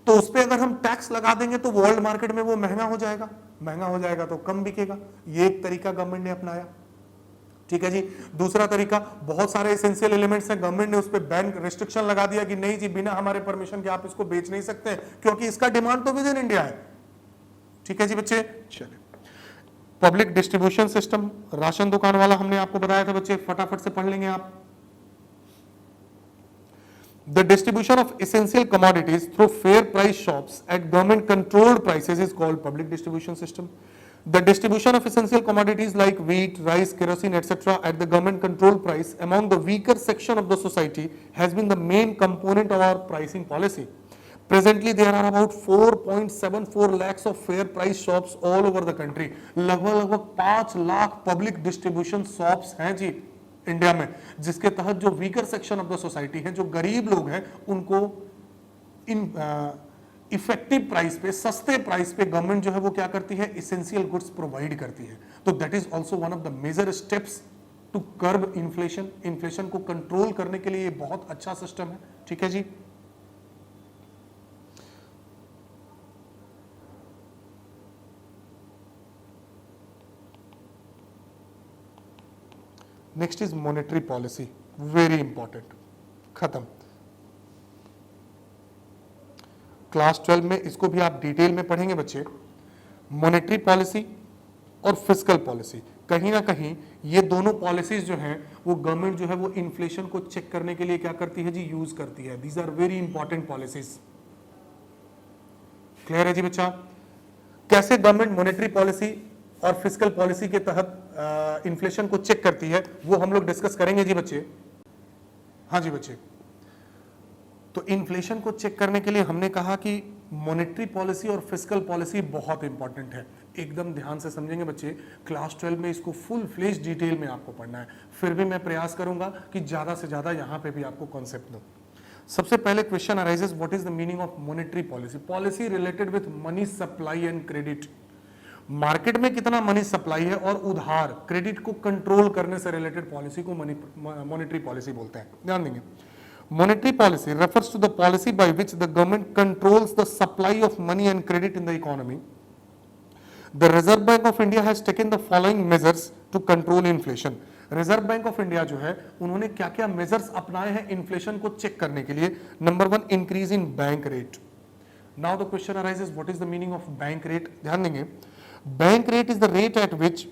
तो उस पे अगर हम टैक्स लगा देंगे तो वर्ल्ड मार्केट में वो महंगा हो जाएगा, महंगा हो जाएगा तो कम बिकेगा। ये एक तरीका गवर्नमेंट ने अपनाया। ठीक है जी। दूसरा तरीका, बहुत सारे एसेंशियल एलिमेंट्स हैं, गवर्नमेंट ने उस पे बैन रिस्ट्रिक्शन लगा दिया कि नहीं जी, बिना हमारे परमिशन के आप इसको बेच नहीं सकते क्योंकि इसका डिमांड तो विद इन इंडिया है। ठीक है जी बच्चे। चलिए, पब्लिक डिस्ट्रीब्यूशन सिस्टम, राशन दुकान वाला हमने आपको बताया था बच्चे, फटाफट से पढ़ लेंगे आप। The distribution of essential commodities through fair price shops at government controlled prices is called public distribution system. The distribution of essential commodities like wheat, rice, kerosene, etc. at the government controlled price among the weaker section of the society has been the main component of our pricing policy. Presently, there are about 4.74 lakhs of fair price shops all over the country. लगभग 5 लाख पब्लिक डिस्ट्रीब्यूशन शॉप्स हैं जी इंडिया में, जिसके तहत जो weaker section of the society है, जो गरीब लोग हैं, उनको इन इफेक्टिव प्राइस पे, सस्ते प्राइस पे गवर्नमेंट जो है वो क्या करती है, इसेंशियल गुड्स प्रोवाइड करती है। तो that is also one of the major steps to curb inflation. Inflation को कंट्रोल करने के लिए ये बहुत अच्छा सिस्टम है। ठीक है जी। Next is monetary policy, very important. खत्म। क्लास 12 में इसको भी आप डिटेल में पढ़ेंगे बच्चे। मॉनेटरी पॉलिसी और फिस्कल पॉलिसी, कहीं ना कहीं ये दोनों पॉलिसीज जो हैं वो गवर्नमेंट जो है वो इन्फ्लेशन को चेक करने के लिए क्या करती है जी, यूज करती है। These are very important policies. Clear है जी बच्चा? कैसे गवर्नमेंट मॉनेटरी पॉलिसी और फिस्कल पॉलिसी के तहत इन्फ्लेशन को चेक करती है वो हम लोग डिस्कस करेंगे जी बच्चे। हाँ जी बच्चे। तो इन्फ्लेशन को चेक करने के लिए हमने कहा कि मॉनेटरी पॉलिसी और फिस्कल पॉलिसी बहुत इंपॉर्टेंट है। एकदम ध्यान से समझेंगे बच्चे। क्लास 12 में इसको फुल फ्लेज डिटेल में आपको पढ़ना है, फिर भी मैं प्रयास करूंगा कि ज्यादा से ज्यादा यहां पे भी आपको कॉन्सेप्ट दूं। सबसे पहले question arises, what is the meaning of monetary policy? Policy related with money supply and credit. Market में कितना मनी सप्लाई है और उधार, क्रेडिट को कंट्रोल करने से रिलेटेड पॉलिसी को मॉनेटरी पॉलिसी बोलते हैं। ध्यान देंगे। Monetary policy refers to the policy by which the government controls the supply of money and credit in the economy. The Reserve Bank of India has taken the following measures to control inflation. Reserve Bank of India जो है उन्होंने क्या क्या मेजर्स अपनाए हैं इन्फ्लेशन को चेक करने के लिए? Number 1, increase in bank rate. Now the question arises, what is the meaning of bank rate? ध्यान देंगे। Bank rate is the rate at which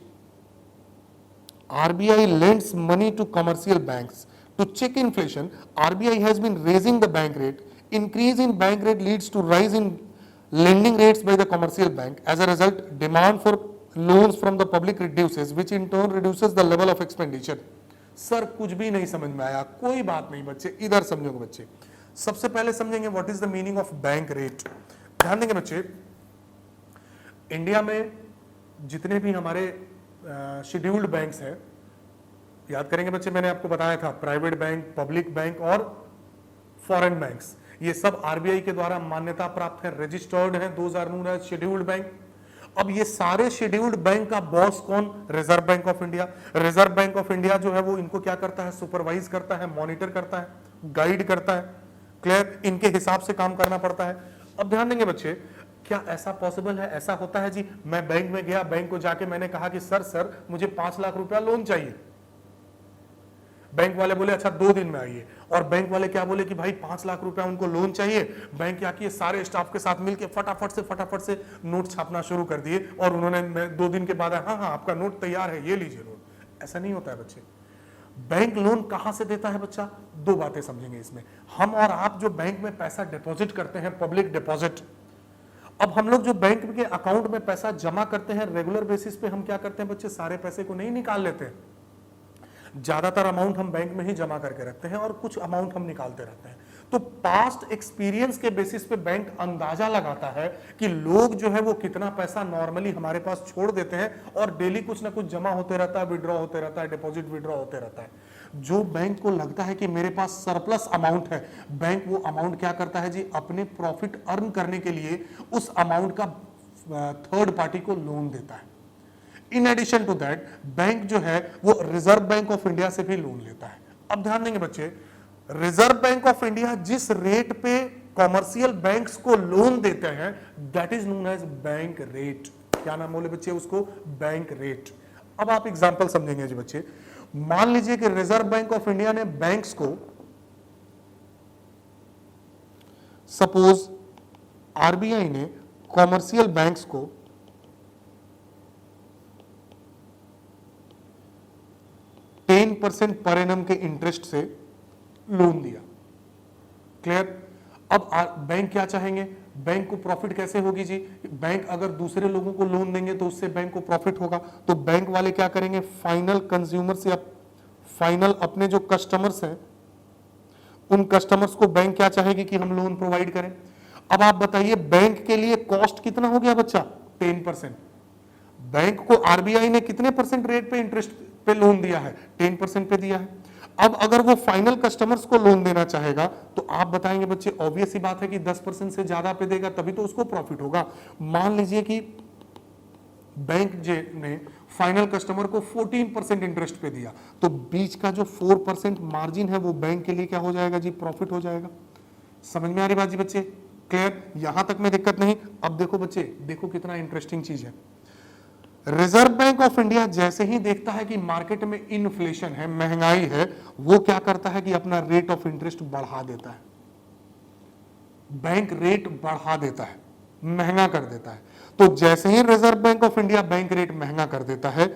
RBI lends money to commercial banks. To check inflation, RBI has been raising the bank rate. Increase in bank rate leads to rise in lending rates by the commercial bank. As a result, demand for loans from the public reduces, which in turn reduces the level of expenditure. Sir कुछ भी नहीं समझ में आया, कोई बात नहीं बच्चे, इधर समझोगे बच्चे। सबसे पहले समझेंगे what is the meaning of bank rate. ध्यान देंगे बच्चे। इंडिया में जितने भी हमारे शेड्यूल्ड बैंक्स हैं, याद करेंगे बच्चे, मैंने आपको बताया था प्राइवेट बैंक, पब्लिक बैंक और फॉरेन बैंक्स, ये सब आरबीआई के द्वारा मान्यता प्राप्त है, रजिस्टर्ड है, 2009 शेड्यूल्ड बैंक। अब ये सारे शेड्यूल्ड बैंक का बॉस कौन? Reserve Bank of India. Reserve Bank of India जो है वो इनको क्या करता है? सुपरवाइज करता है, मॉनिटर करता है, गाइड करता है। क्लियर? इनके हिसाब से काम करना पड़ता है। अब ध्यान देंगे बच्चे, क्या ऐसा पॉसिबल है, ऐसा होता है जी, मैं बैंक में गया, बैंक को जाके मैंने कहा कि सर मुझे 5 लाख रुपया लोन चाहिए। बैंक वाले बोले अच्छा 2 दिन में आइए, और बैंक वाले क्या बोले कि भाई 5 लाख रुपया उनको लोन चाहिए। बैंक क्या किए, सारे स्टाफ के साथ मिलके फटाफट से नोट छापना शुरू कर दिए, और उन्होंने 2 दिन के बाद हाँ आपका नोट तैयार है, ये लीजिए नोट। ऐसा नहीं होता है बच्चे। बैंक लोन कहां से देता है बच्चा? 2 बातें समझेंगे इसमें। हम और आप जो बैंक में पैसा डिपॉजिट करते हैं, पब्लिक डिपॉजिट, अब हम लोग जो बैंक के अकाउंट में पैसा जमा करते हैं रेगुलर बेसिस पे, हम क्या करते हैं बच्चे, सारे पैसे को नहीं निकाल लेते हैं। ज्यादातर अमाउंट हम बैंक में ही जमा करके रखते हैं और कुछ अमाउंट हम निकालते रहते हैं। तो पास्ट एक्सपीरियंस के बेसिस पे बैंक अंदाजा लगाता है कि लोग जो है वो कितना पैसा नॉर्मली हमारे पास छोड़ देते हैं और डेली कुछ ना कुछ जमा होते रहता है, विड्रॉ होते रहता है, डिपॉजिट विड्रॉ होते रहता है। जो बैंक को लगता है कि मेरे पास सरप्लस अमाउंट है, बैंक वो अमाउंट क्या करता है जी, अपने प्रॉफिट अर्न करने के लिए उस अमाउंट का थर्ड पार्टी को लोन देता है। In addition to that bank जो है वो रिजर्व बैंक ऑफ इंडिया से भी लोन लेता है। अब ध्यान देंगे बच्चे, रिजर्व बैंक ऑफ इंडिया जिस रेट पे कॉमर्शियल बैंक्स को लोन देते हैं that is known as bank rate. क्या नाम बोले बच्चे उसको, बैंक रेट। अब आप एग्जांपल समझेंगे जी बच्चे, मान लीजिए कि रिजर्व बैंक ऑफ इंडिया ने बैंक्स को, सपोज आरबीआई ने कॉमर्शियल बैंक्स को 10% पर एनम के इंटरेस्ट से लोन दिया। क्लियर? अब बैंक क्या चाहेंगे, बैंक को प्रॉफिट कैसे होगी जी, बैंक अगर दूसरे लोगों को लोन देंगे तो उससे बैंक को प्रॉफिट होगा, तो बैंक वाले क्या करेंगे, फाइनल कंज्यूमर से फाइनल अपने जो कस्टमर्स हैं उन कस्टमर्स को बैंक क्या चाहेगी कि हम लोन प्रोवाइड करें। अब आप बताइए बैंक के लिए कॉस्ट कितना हो गया बच्चा, 10%। बैंक को आरबीआई ने कितने परसेंट रेट पे इंटरेस्ट पे लोन दिया है, 10% पे दिया है। अब अगर वो फाइनल कस्टमर्स को लोन देना चाहेगा तो आप बताएंगे बच्चे, ऑब्वियस ही बात है कि 10% से ज्यादा पे देगा तभी तो उसको प्रॉफिट होगा। मान लीजिए कि बैंक ने फाइनल कस्टमर को 14% इंटरेस्ट पे दिया, तो बीच का जो 4% मार्जिन है वो बैंक के लिए क्या हो जाएगा जी, प्रॉफिट हो जाएगा। समझ में आ रही बात जी बच्चे, क्लियर? यहां तक में दिक्कत नहीं। अब देखो बच्चे, देखो कितना इंटरेस्टिंग चीज है। रिजर्व बैंक ऑफ इंडिया जैसे ही देखता है कि मार्केट में इन्फ्लेशन है, महंगाई है, वो क्या करता है कि अपना रेट ऑफ इंटरेस्ट बढ़ा देता है। बैंक रेट बढ़ा देता है, महंगा कर देता है। तो जैसे ही Reserve Bank of India bank rate महंगा कर देता है,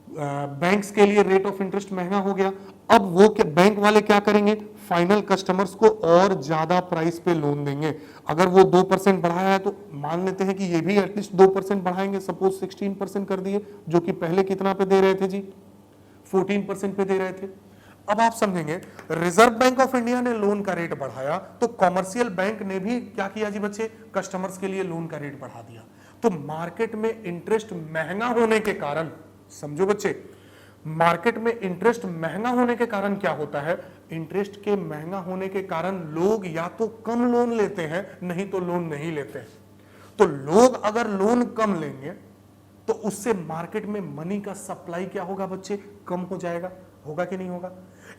बैंक्स के लिए रेट ऑफ इंटरेस्ट महंगा हो गया। अब वो बैंक वाले क्या करेंगे, फाइनल कस्टमर्स को और ज्यादा प्राइस पे लोन देंगे। अगर वो 2% बढ़ाया है तो मान लेते हैं कि ये भी एटलीस्ट 2% बढ़ाएंगे, सपोज 16% कर दिए, जो कि पहले कितना पे दे रहे थे जी, 14% पे दे रहे थे। अब आप समझेंगे, रिजर्व बैंक ऑफ इंडिया ने लोन का रेट बढ़ाया तो कॉमर्शियल बैंक ने भी क्या किया जी बच्चे, कस्टमर्स के लिए लोन का रेट बढ़ा दिया। तो मार्केट में इंटरेस्ट महंगा होने के कारण, समझो बच्चे, मार्केट में इंटरेस्ट महंगा होने के कारण क्या होता है, इंटरेस्ट के महंगा होने के कारण लोग या तो कम लोन लेते हैं, नहीं तो लोन नहीं लेते हैं। तो लोग अगर लोन कम लेंगे तो उससे मार्केट में मनी का सप्लाई क्या होगा बच्चे, कम हो जाएगा। होगा कि नहीं होगा?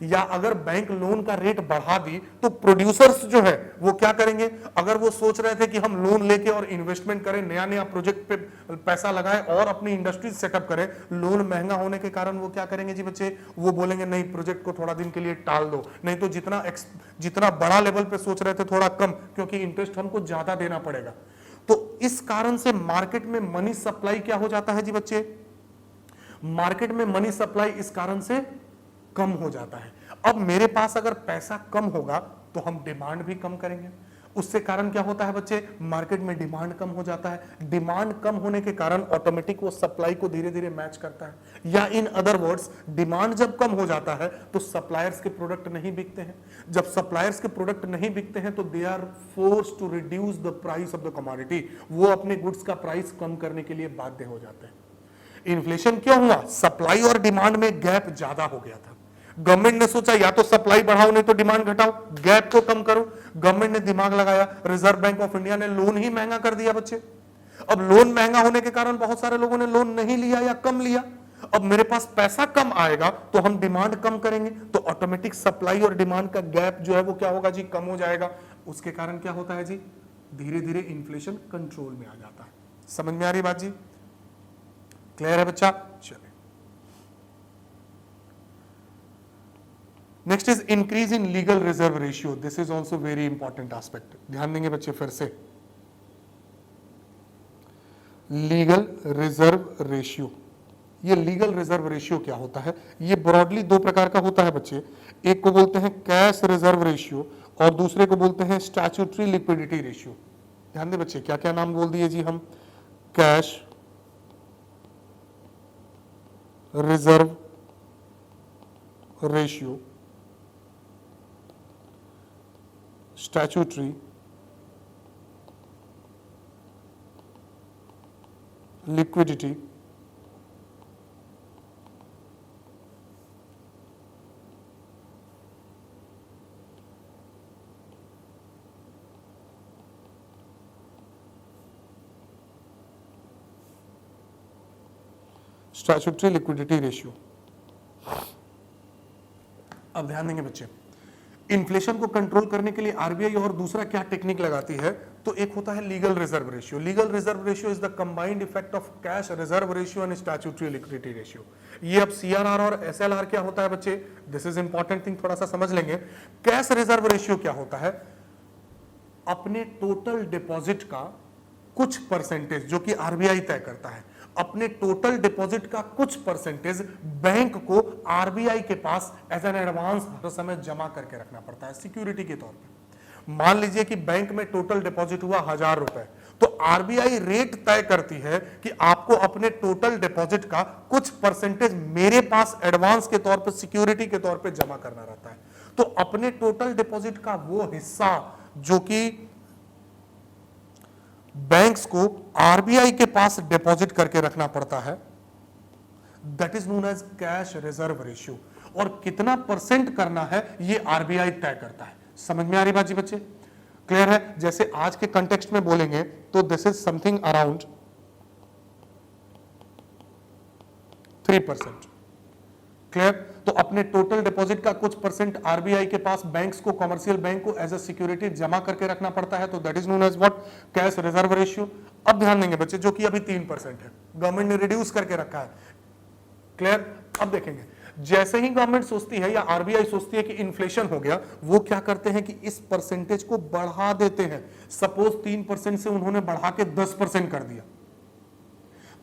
या अगर बैंक लोन का रेट बढ़ा दी तो प्रोड्यूसर्स जो है वो क्या करेंगे, अगर वो सोच रहे थे कि हम लोन लेके और इन्वेस्टमेंट करें, नया नया प्रोजेक्ट पे पैसा लगाएं और अपनी इंडस्ट्री सेटअप करें, लोन महंगा होने के कारण वो क्या करेंगे जी बच्चे, वो बोलेंगे नहीं प्रोजेक्ट को थोड़ा दिन के लिए टाल दो, नहीं तो जितना बड़ा लेवल पे सोच रहे थे थोड़ा कम, क्योंकि इंटरेस्ट हमको ज्यादा देना पड़ेगा। तो इस कारण से मार्केट में मनी सप्लाई क्या हो जाता है जी बच्चे, मार्केट में मनी सप्लाई इस कारण से कम हो जाता है। अब मेरे पास अगर पैसा कम होगा तो हम डिमांड भी कम करेंगे, उससे कारण क्या होता है बच्चे, मार्केट में डिमांड कम हो जाता है। डिमांड कम होने के कारण ऑटोमेटिक वो सप्लाई को धीरे धीरे मैच करता है। या इन अदर वर्ड्स, डिमांड जब कम हो जाता है तो सप्लायर्स के प्रोडक्ट नहीं बिकते हैं। जब सप्लायर्स के प्रोडक्ट नहीं बिकते हैं तो they are forced to reduce the price of the commodity, वो अपने गुड्स का प्राइस कम करने के लिए बाध्य हो जाते हैं। इन्फ्लेशन क्यों हुआ, सप्लाई और डिमांड में गैप ज्यादा हो गया था। गवर्नमेंट ने सोचा या तो सप्लाई बढ़ाओ नहीं तो डिमांड घटाओ, गैप को कम करो। गवर्नमेंट ने दिमाग लगाया, रिजर्व बैंक ऑफ इंडिया ने लोन ही महंगा कर दिया बच्चे। अब लोन महंगा होने के कारण बहुत सारे लोगों ने लोन नहीं लिया या कम लिया। अब मेरे पास पैसा कम आएगा तो हम डिमांड कम करेंगे, तो ऑटोमेटिक सप्लाई और डिमांड का गैप जो है वो क्या होगा जी, कम हो जाएगा। उसके कारण क्या होता है जी, धीरे धीरे इन्फ्लेशन कंट्रोल में आ जाता है। समझ में आ रही बात जी, क्लियर है बच्चा? चलिए, next is increase in legal reserve ratio. This is also very important aspect, ध्यान देंगे बच्चे फिर से। लीगल रिजर्व रेशियो, ये लीगल रिजर्व रेशियो क्या होता है, ये ब्रॉडली दो प्रकार का होता है बच्चे। एक को बोलते हैं कैश रिजर्व रेशियो और दूसरे को बोलते हैं स्टैट्यूटरी लिक्विडिटी रेशियो। ध्यान दें बच्चे, क्या क्या नाम बोल दिए जी हम, cash reserve ratio statutory liquidity statutory liquidity ratio. अब ध्यान देंगे बच्चे, इन्फ्लेशन को कंट्रोल करने के लिए आरबीआई और दूसरा क्या टेक्निक लगाती है, तो एक होता है legal reserve ratio. Legal reserve ratio is the combined effect of cash reserve ratio and statutory liquidity ratio. ये अब सीआरआर और एसएलआर क्या होता है बच्चे, दिस इज इंपॉर्टेंट थिंग, थोड़ा सा समझ लेंगे। कैश रिजर्व रेशियो क्या होता है, अपने टोटल डिपॉजिट का कुछ परसेंटेज जो कि आरबीआई तय करता है, अपने टोटल डिपॉजिट का कुछ परसेंटेज बैंक को आरबीआई के पास एज एन एडवांस हर समय जमा करके रखना पड़ता है सिक्योरिटी के तौर पे। मान लीजिए कि बैंक में टोटल डिपॉजिट हुआ 1000 रुपए, तो आरबीआई रेट तय करती है कि आपको अपने टोटल डिपॉजिट का कुछ परसेंटेज मेरे पास एडवांस के तौर पर सिक्योरिटी के तौर पर जमा करना रहता है। तो अपने टोटल डिपॉजिट का वो हिस्सा जो कि बैंक्स को आरबीआई के पास डिपॉजिट करके रखना पड़ता है, that is known as cash reserve ratio. और कितना परसेंट करना है ये आरबीआई तय करता है। समझ में आ रही बात जी बच्चे, क्लियर है। जैसे आज के कंटेक्स्ट में बोलेंगे तो this is something around 3%, clear. तो अपने टोटल डिपॉजिट का कुछ परसेंट आरबीआई के पास बैंक्स को, कमर्शियल बैंक को एज अ सिक्योरिटी जमा करके रखना पड़ता है, तो that is known as what, cash reserve ratio. अब ध्यान देंगे बच्चे, जो कि अभी 3% है, गवर्नमेंट ने रिड्यूस करके रखा है, क्लियर। अब देखेंगे, जैसे ही गवर्नमेंट सोचती है या आरबीआई सोचती है कि इन्फ्लेशन हो गया, वो क्या करते हैं कि इस परसेंटेज को बढ़ा देते हैं। सपोज 3% से उन्होंने बढ़ा के 10% कर दिया,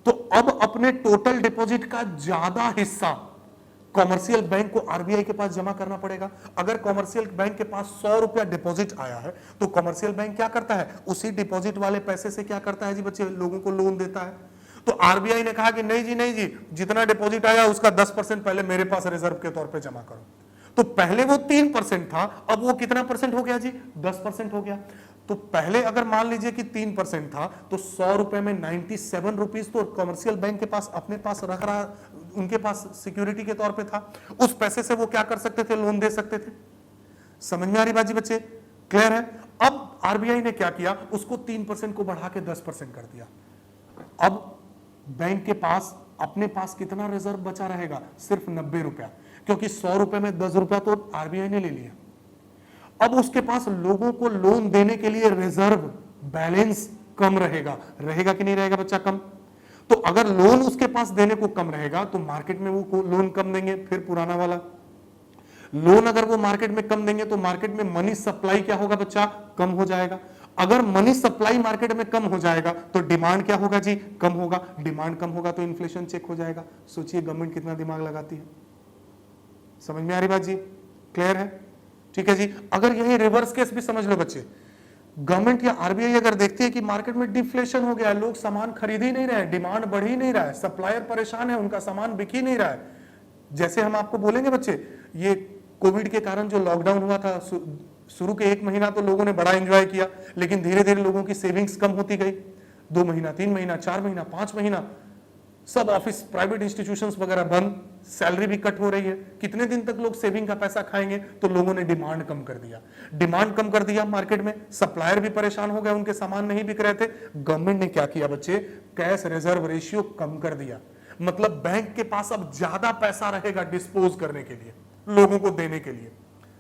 तो अब अपने टोटल डिपॉजिट का ज्यादा हिस्सा कॉमर्शियल बैंक को आरबीआई के पास जमा करना पड़ेगा। अगर कॉमर्शियल बैंक के पास 100 रुपया डिपॉजिट आया है, तो कॉमर्शियल बैंक क्या करता है, उसी डिपॉजिट वाले पैसे से क्या करता है जी बच्चे, लोगों को लोन देता है। तो आरबीआई ने कहा कि नहीं जी, नहीं जी, जितना डिपॉजिट आया उसका 10% पहले मेरे पास रिजर्व के तौर पे जमा करो। तो पहले वो 3% था, अब वो कितना परसेंट हो गया जी, 10% हो गया। तो पहले अगर मान लीजिए कि 3% था, तो 100 रुपए में 97 रुपीज तो कमर्शियल बैंक के पास अपने पास रख रहा, उनके पास सिक्योरिटी के तौर पे था। उस पैसे से वो क्या कर सकते थे, लोन दे सकते थे। समझ में आ रही बात जी बच्चे, क्लियर है। अब आरबीआई ने क्या किया, उसको 3% को बढ़ा के 10% कर दिया। अब बैंक के पास अपने पास कितना रिजर्व बचा रहेगा, सिर्फ 90 रुपया, क्योंकि 100 रुपए में 10 रुपया तो आरबीआई ने ले लिया। अब उसके पास लोगों को लोन देने के लिए रिजर्व बैलेंस कम रहेगा, रहेगा कि नहीं रहेगा बच्चा, कम। तो अगर लोन उसके पास देने को कम रहेगा तो मार्केट में वो लोन कम देंगे, फिर पुराना वाला लोन अगर वो मार्केट में कम देंगे तो मार्केट में मनी सप्लाई क्या होगा बच्चा, कम हो जाएगा। अगर मनी सप्लाई मार्केट में कम हो जाएगा तो डिमांड क्या होगा जी, कम होगा। डिमांड कम होगा तो इन्फ्लेशन चेक हो जाएगा। सोचिए गवर्नमेंट कितना दिमाग लगाती है। समझ में आ रही बात जी, क्लियर है, ठीक है जी। अगर यही रिवर्स केस भी समझ लो बच्चे, गवर्नमेंट या आरबीआई अगर देखती है कि मार्केट में डिफ्लेशन हो गया है, लोग सामान खरीद ही नहीं रहे, डिमांड बढ़ ही नहीं रहा है, सप्लायर परेशान है, उनका सामान बिक ही नहीं रहा है। जैसे हम आपको बोलेंगे बच्चे, ये कोविड के कारण जो लॉकडाउन हुआ था, शुरू के 1 महीना तो लोगों ने बड़ा एंजॉय किया, लेकिन धीरे धीरे लोगों की सेविंग्स कम होती गई। 2 महीना, 3 महीना, 4 महीना, 5 महीना, सब ऑफिस, प्राइवेट इंस्टीट्यूशंस वगैरह बंद, सैलरी भी कट हो रही है। कितने दिन तक लोग सेविंग का पैसा खाएंगे, तो लोगों ने डिमांड कम कर दिया। डिमांड कम कर दिया मार्केट में, सप्लायर भी परेशान हो गए, उनके सामान नहीं बिक रहे थे। गवर्नमेंट ने क्या किया बच्चे, कैश रिजर्व रेशियो कम कर दिया। मतलब बैंक के पास अब ज्यादा पैसा रहेगा डिस्पोज करने के लिए, लोगों को देने के लिए।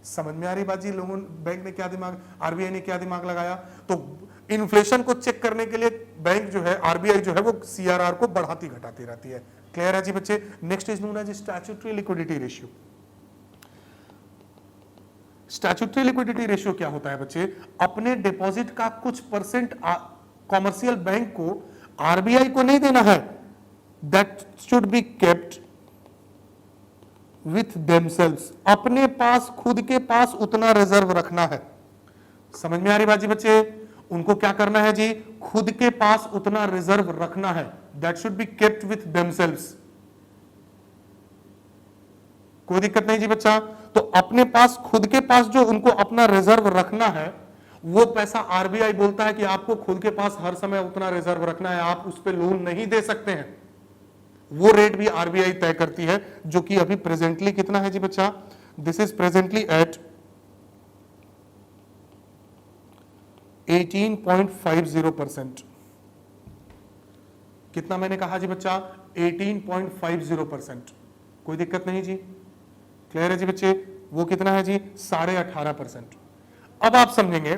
समझ में आ रही बात जी, लोगों, बैंक ने क्या दिमाग, आरबीआई ने क्या दिमाग लगाया, तो इन्फ्लेशन को चेक करने के लिए बैंक जो है, आरबीआई जो है, वो सीआरआर को बढ़ाती घटाती रहती है। क्लियर है जी बच्चे। Next is known as statutory liquidity ratio. Statutory liquidity ratio क्या होता है बच्चे, अपने डिपॉजिट का कुछ परसेंट कॉमर्शियल बैंक को, आरबीआई को नहीं देना है, that should be kept with themselves, अपने पास, खुद के पास उतना रिजर्व रखना है। समझ में आ रही बात जी बच्चे, उनको क्या करना है जी, खुद के पास उतना रिजर्व रखना है, that should be kept with themselves. कोई दिक्कत नहीं जी बच्चा। तो अपने पास, खुद के पास जो उनको अपना रिजर्व रखना है, वो पैसा आरबीआई बोलता है कि आपको खुद के पास हर समय उतना रिजर्व रखना है, आप उस पर लोन नहीं दे सकते हैं। वो रेट भी आरबीआई तय करती है, जो कि अभी प्रेजेंटली कितना है जी बच्चा, दिस इज प्रेजेंटली एट 18.50%। कितना मैंने कहा जी बच्चा, 18.50%। कोई दिक्कत नहीं जी, क्लियर है जी बच्चे। वो कितना है जी, 18.5%। अब आप समझेंगे,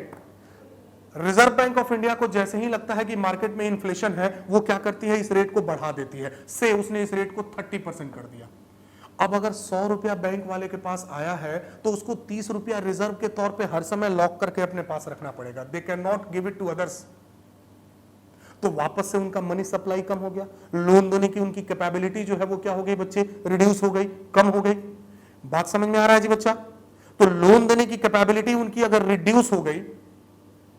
रिजर्व बैंक ऑफ इंडिया को जैसे ही लगता है कि मार्केट में इन्फ्लेशन है, वो क्या करती है, इस रेट को बढ़ा देती है। से उसने इस रेट को 30% कर दिया। अब अगर 100 रुपया बैंक वाले के पास आया है तो उसको 30 रुपया रिजर्व के तौर पे हर समय लॉक करके अपने पास रखना पड़ेगा। They can not give it to others. तो वापस से उनका मनी सप्लाई कम हो गया, लोन देने की उनकी कैपेबिलिटी जो है वो क्या हो गई बच्चे, रिड्यूस हो गई, कम हो गई। बात समझ में आ रहा है जी बच्चा। तो लोन देने की कैपेबिलिटी उनकी अगर रिड्यूस हो गई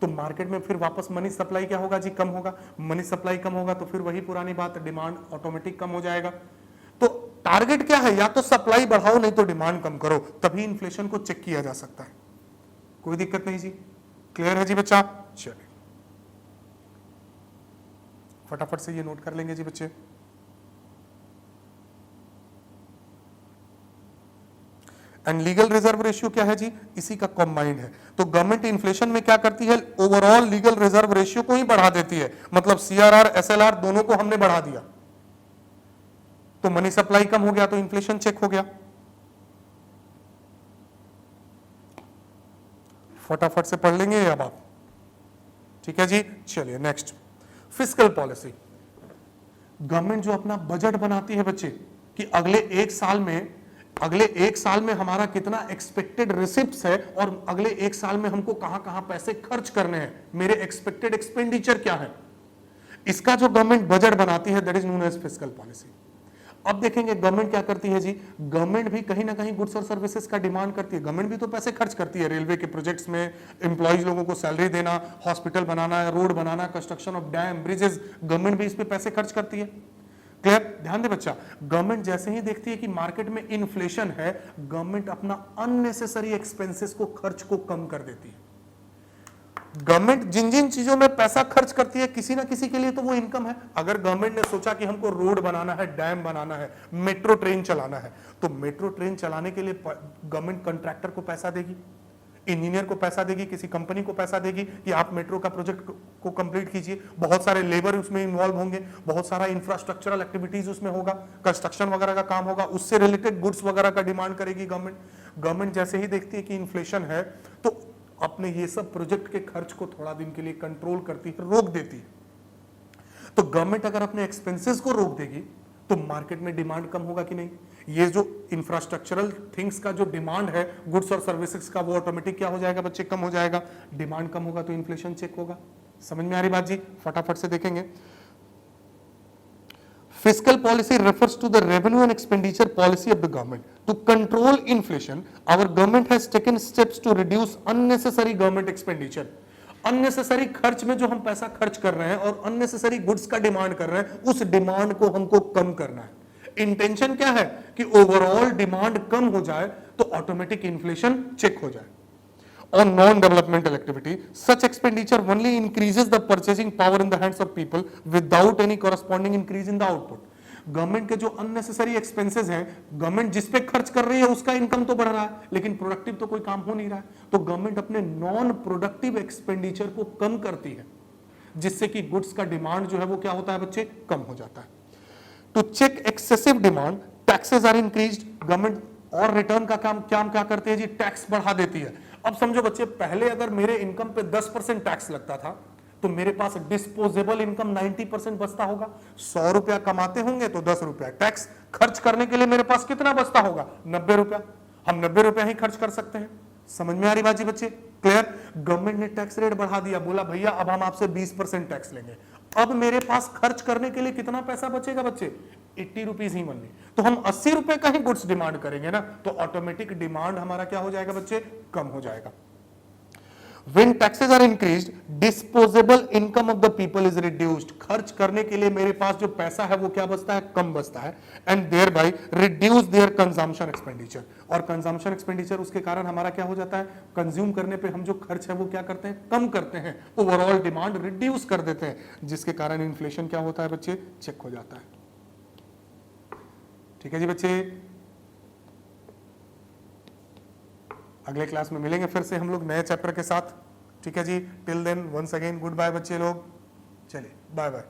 तो मार्केट में फिर वापस मनी सप्लाई क्या होगा जी, कम होगा। मनी सप्लाई कम होगा तो फिर वही पुरानी बात, डिमांड ऑटोमेटिक कम हो जाएगा। तो टारगेट क्या है, या तो सप्लाई बढ़ाओ नहीं तो डिमांड कम करो, तभी इन्फ्लेशन को चेक किया जा सकता है। कोई दिक्कत नहीं जी, क्लियर है जी बच्चा। चलिए फटाफट से ये नोट कर लेंगे जी बच्चे। एंड लीगल रिजर्व रेशियो क्या है जी, इसी का कंबाइंड है। तो गवर्नमेंट इन्फ्लेशन में क्या करती है, ओवरऑल लीगल रिजर्व रेशियो को ही बढ़ा देती है। मतलब सीआरआर एसएलआर दोनों को हमने बढ़ा दिया, तो मनी सप्लाई कम हो गया तो इन्फ्लेशन चेक हो गया। फटाफट से पढ़ लेंगे अब आप, ठीक है जी। चलिए नेक्स्ट, फिस्कल पॉलिसी। गवर्नमेंट जो अपना बजट बनाती है बच्चे कि अगले एक साल में हमारा कितना एक्सपेक्टेड रिसिप्ट्स है और अगले एक साल में हमको कहां कहां पैसे खर्च करने हैं, मेरे एक्सपेक्टेड एक्सपेंडिचर क्या है, इसका जो गवर्नमेंट बजट बनाती है that is known as fiscal policy. अब देखेंगे गवर्नमेंट क्या करती है जी, गवर्नमेंट भी कहीं ना कहीं गुड्स और सर्विसेज का डिमांड करती है। गवर्नमेंट भी तो पैसे खर्च करती है, रेलवे के प्रोजेक्ट्स में एम्प्लॉइज लोगों को सैलरी देना, hospital banana, road banana, construction of dam bridges, government भी इस पे पैसे खर्च करती है। क्लियर, ध्यान दे बच्चा। गवर्नमेंट जैसे ही देखती है कि मार्केट में इन्फ्लेशन है, गवर्नमेंट अपना अननेसेसरी एक्सपेंसेस को, खर्च को कम कर देती है। गवर्नमेंट जिन जिन चीजों में पैसा खर्च करती है किसी ना किसी के लिए तो वो इनकम है। अगर गवर्नमेंट ने सोचा कि हमको रोड बनाना है, डैम बनाना है, मेट्रो ट्रेन चलाना है, तो मेट्रो ट्रेन चलाने के लिए गवर्नमेंट कॉन्ट्रैक्टर को पैसा देगी, इंजीनियर को पैसा देगी, किसी कंपनी को पैसा देगी कि आप मेट्रो का प्रोजेक्ट को कंप्लीट कीजिए। बहुत सारे लेबर उसमें इन्वॉल्व होंगे, बहुत सारा इंफ्रास्ट्रक्चरल एक्टिविटीज उसमें होगा, कंस्ट्रक्शन वगैरह का काम होगा, उससे रिलेटेड गुड्स वगैरह का डिमांड करेगी गवर्नमेंट। गवर्नमेंट जैसे ही देखती है कि इन्फ्लेशन है तो अपने ये सब प्रोजेक्ट के खर्च को थोड़ा दिन के लिए कंट्रोल करती है, रोक देती है। तो गवर्नमेंट अगर अपने एक्सपेंसेस को रोक देगी तो मार्केट में डिमांड कम होगा कि नहीं। ये जो इंफ्रास्ट्रक्चरल थिंग्स का जो डिमांड है गुड्स और सर्विसेज का, वो ऑटोमेटिक क्या हो जाएगा बच्चे, कम हो जाएगा। डिमांड कम होगा तो इन्फ्लेशन चेक होगा। समझ में आ रही बात जी, फटाफट से देखेंगे। Fiscal policy refers to the revenue and expenditure policy of the government. To control inflation, our government has taken steps to reduce unnecessary government expenditure. Unnecessary खर्च में जो हम पैसा खर्च कर रहे हैं और अननेसेसरी गुड्स का डिमांड कर रहे हैं, उस डिमांड को हमको कम करना है। इंटेंशन क्या है कि ओवरऑल डिमांड कम हो जाए तो ऑटोमेटिक इन्फ्लेशन चेक हो जाए। On non-developmental activity, such expenditure only increases the purchasing power in the hands of people without any corresponding increase in the output. Government के जो अननेसेसरी एक्सपेंसेस हैं, गवर्नमेंट जिस पे खर्च कर रही है उसका इनकम तो बढ़ रहा है, लेकिन प्रोडक्टिव तो कोई काम हो नहीं रहा है। तो गवर्नमेंट अपने नॉन प्रोडक्टिव एक्सपेंडिचर को कम करती है, जिससे कि गुड्स का डिमांड जो है वो क्या होता है बच्चे, कम हो जाता है। To check excessive demand, taxes are increased. Government और रिटर्न का काम क्या करती है जी, टैक्स बढ़ा देती है। अब समझो बच्चे, पहले अगर मेरे इनकम पे 10% टैक्स लगता था तो मेरे पास डिस्पोजेबल इनकम 90% बचता होगा। 100 रुपया कमाते होंगे तो 10 रुपया टैक्स, खर्च करने के लिए मेरे पास कितना बचता होगा, 90 रुपया। हम 90 रुपया ही खर्च कर सकते हैं। समझ में आ रही बात जी बच्चे, क्लियर। गवर्नमेंट ने टैक्स रेट बढ़ा दिया, बोला भैया अब हम आपसे 20% टैक्स लेंगे। अब मेरे पास खर्च करने के लिए कितना पैसा बचेगा बच्चे, 80 रुपीज ही मनली। तो हम 80 रुपए का ही गुड्स डिमांड करेंगे ना, तो ऑटोमेटिक डिमांड हमारा क्या हो जाएगा बच्चे, कम हो जाएगा। When taxes are increased, disposable income of the people is reduced. खर्च करने के लिए मेरे पास जो पैसा है वो क्या बचता है, कम बचता है, and thereby reduce their consumption expenditure. और consumption expenditure उसके कारण हमारा क्या हो जाता है, कंज्यूम करने पे हम जो खर्च है वो क्या करते हैं, कम करते हैं, ओवरऑल डिमांड रिड्यूस कर देते हैं, जिसके कारण इन्फ्लेशन क्या होता है बच्चे, चेक हो जाता है। ठीक है जी बच्चे, अगले क्लास में मिलेंगे फिर से हम लोग नए चैप्टर के साथ। ठीक है जी, till then once again goodbye बच्चे लोग, चलिए बाय बाय।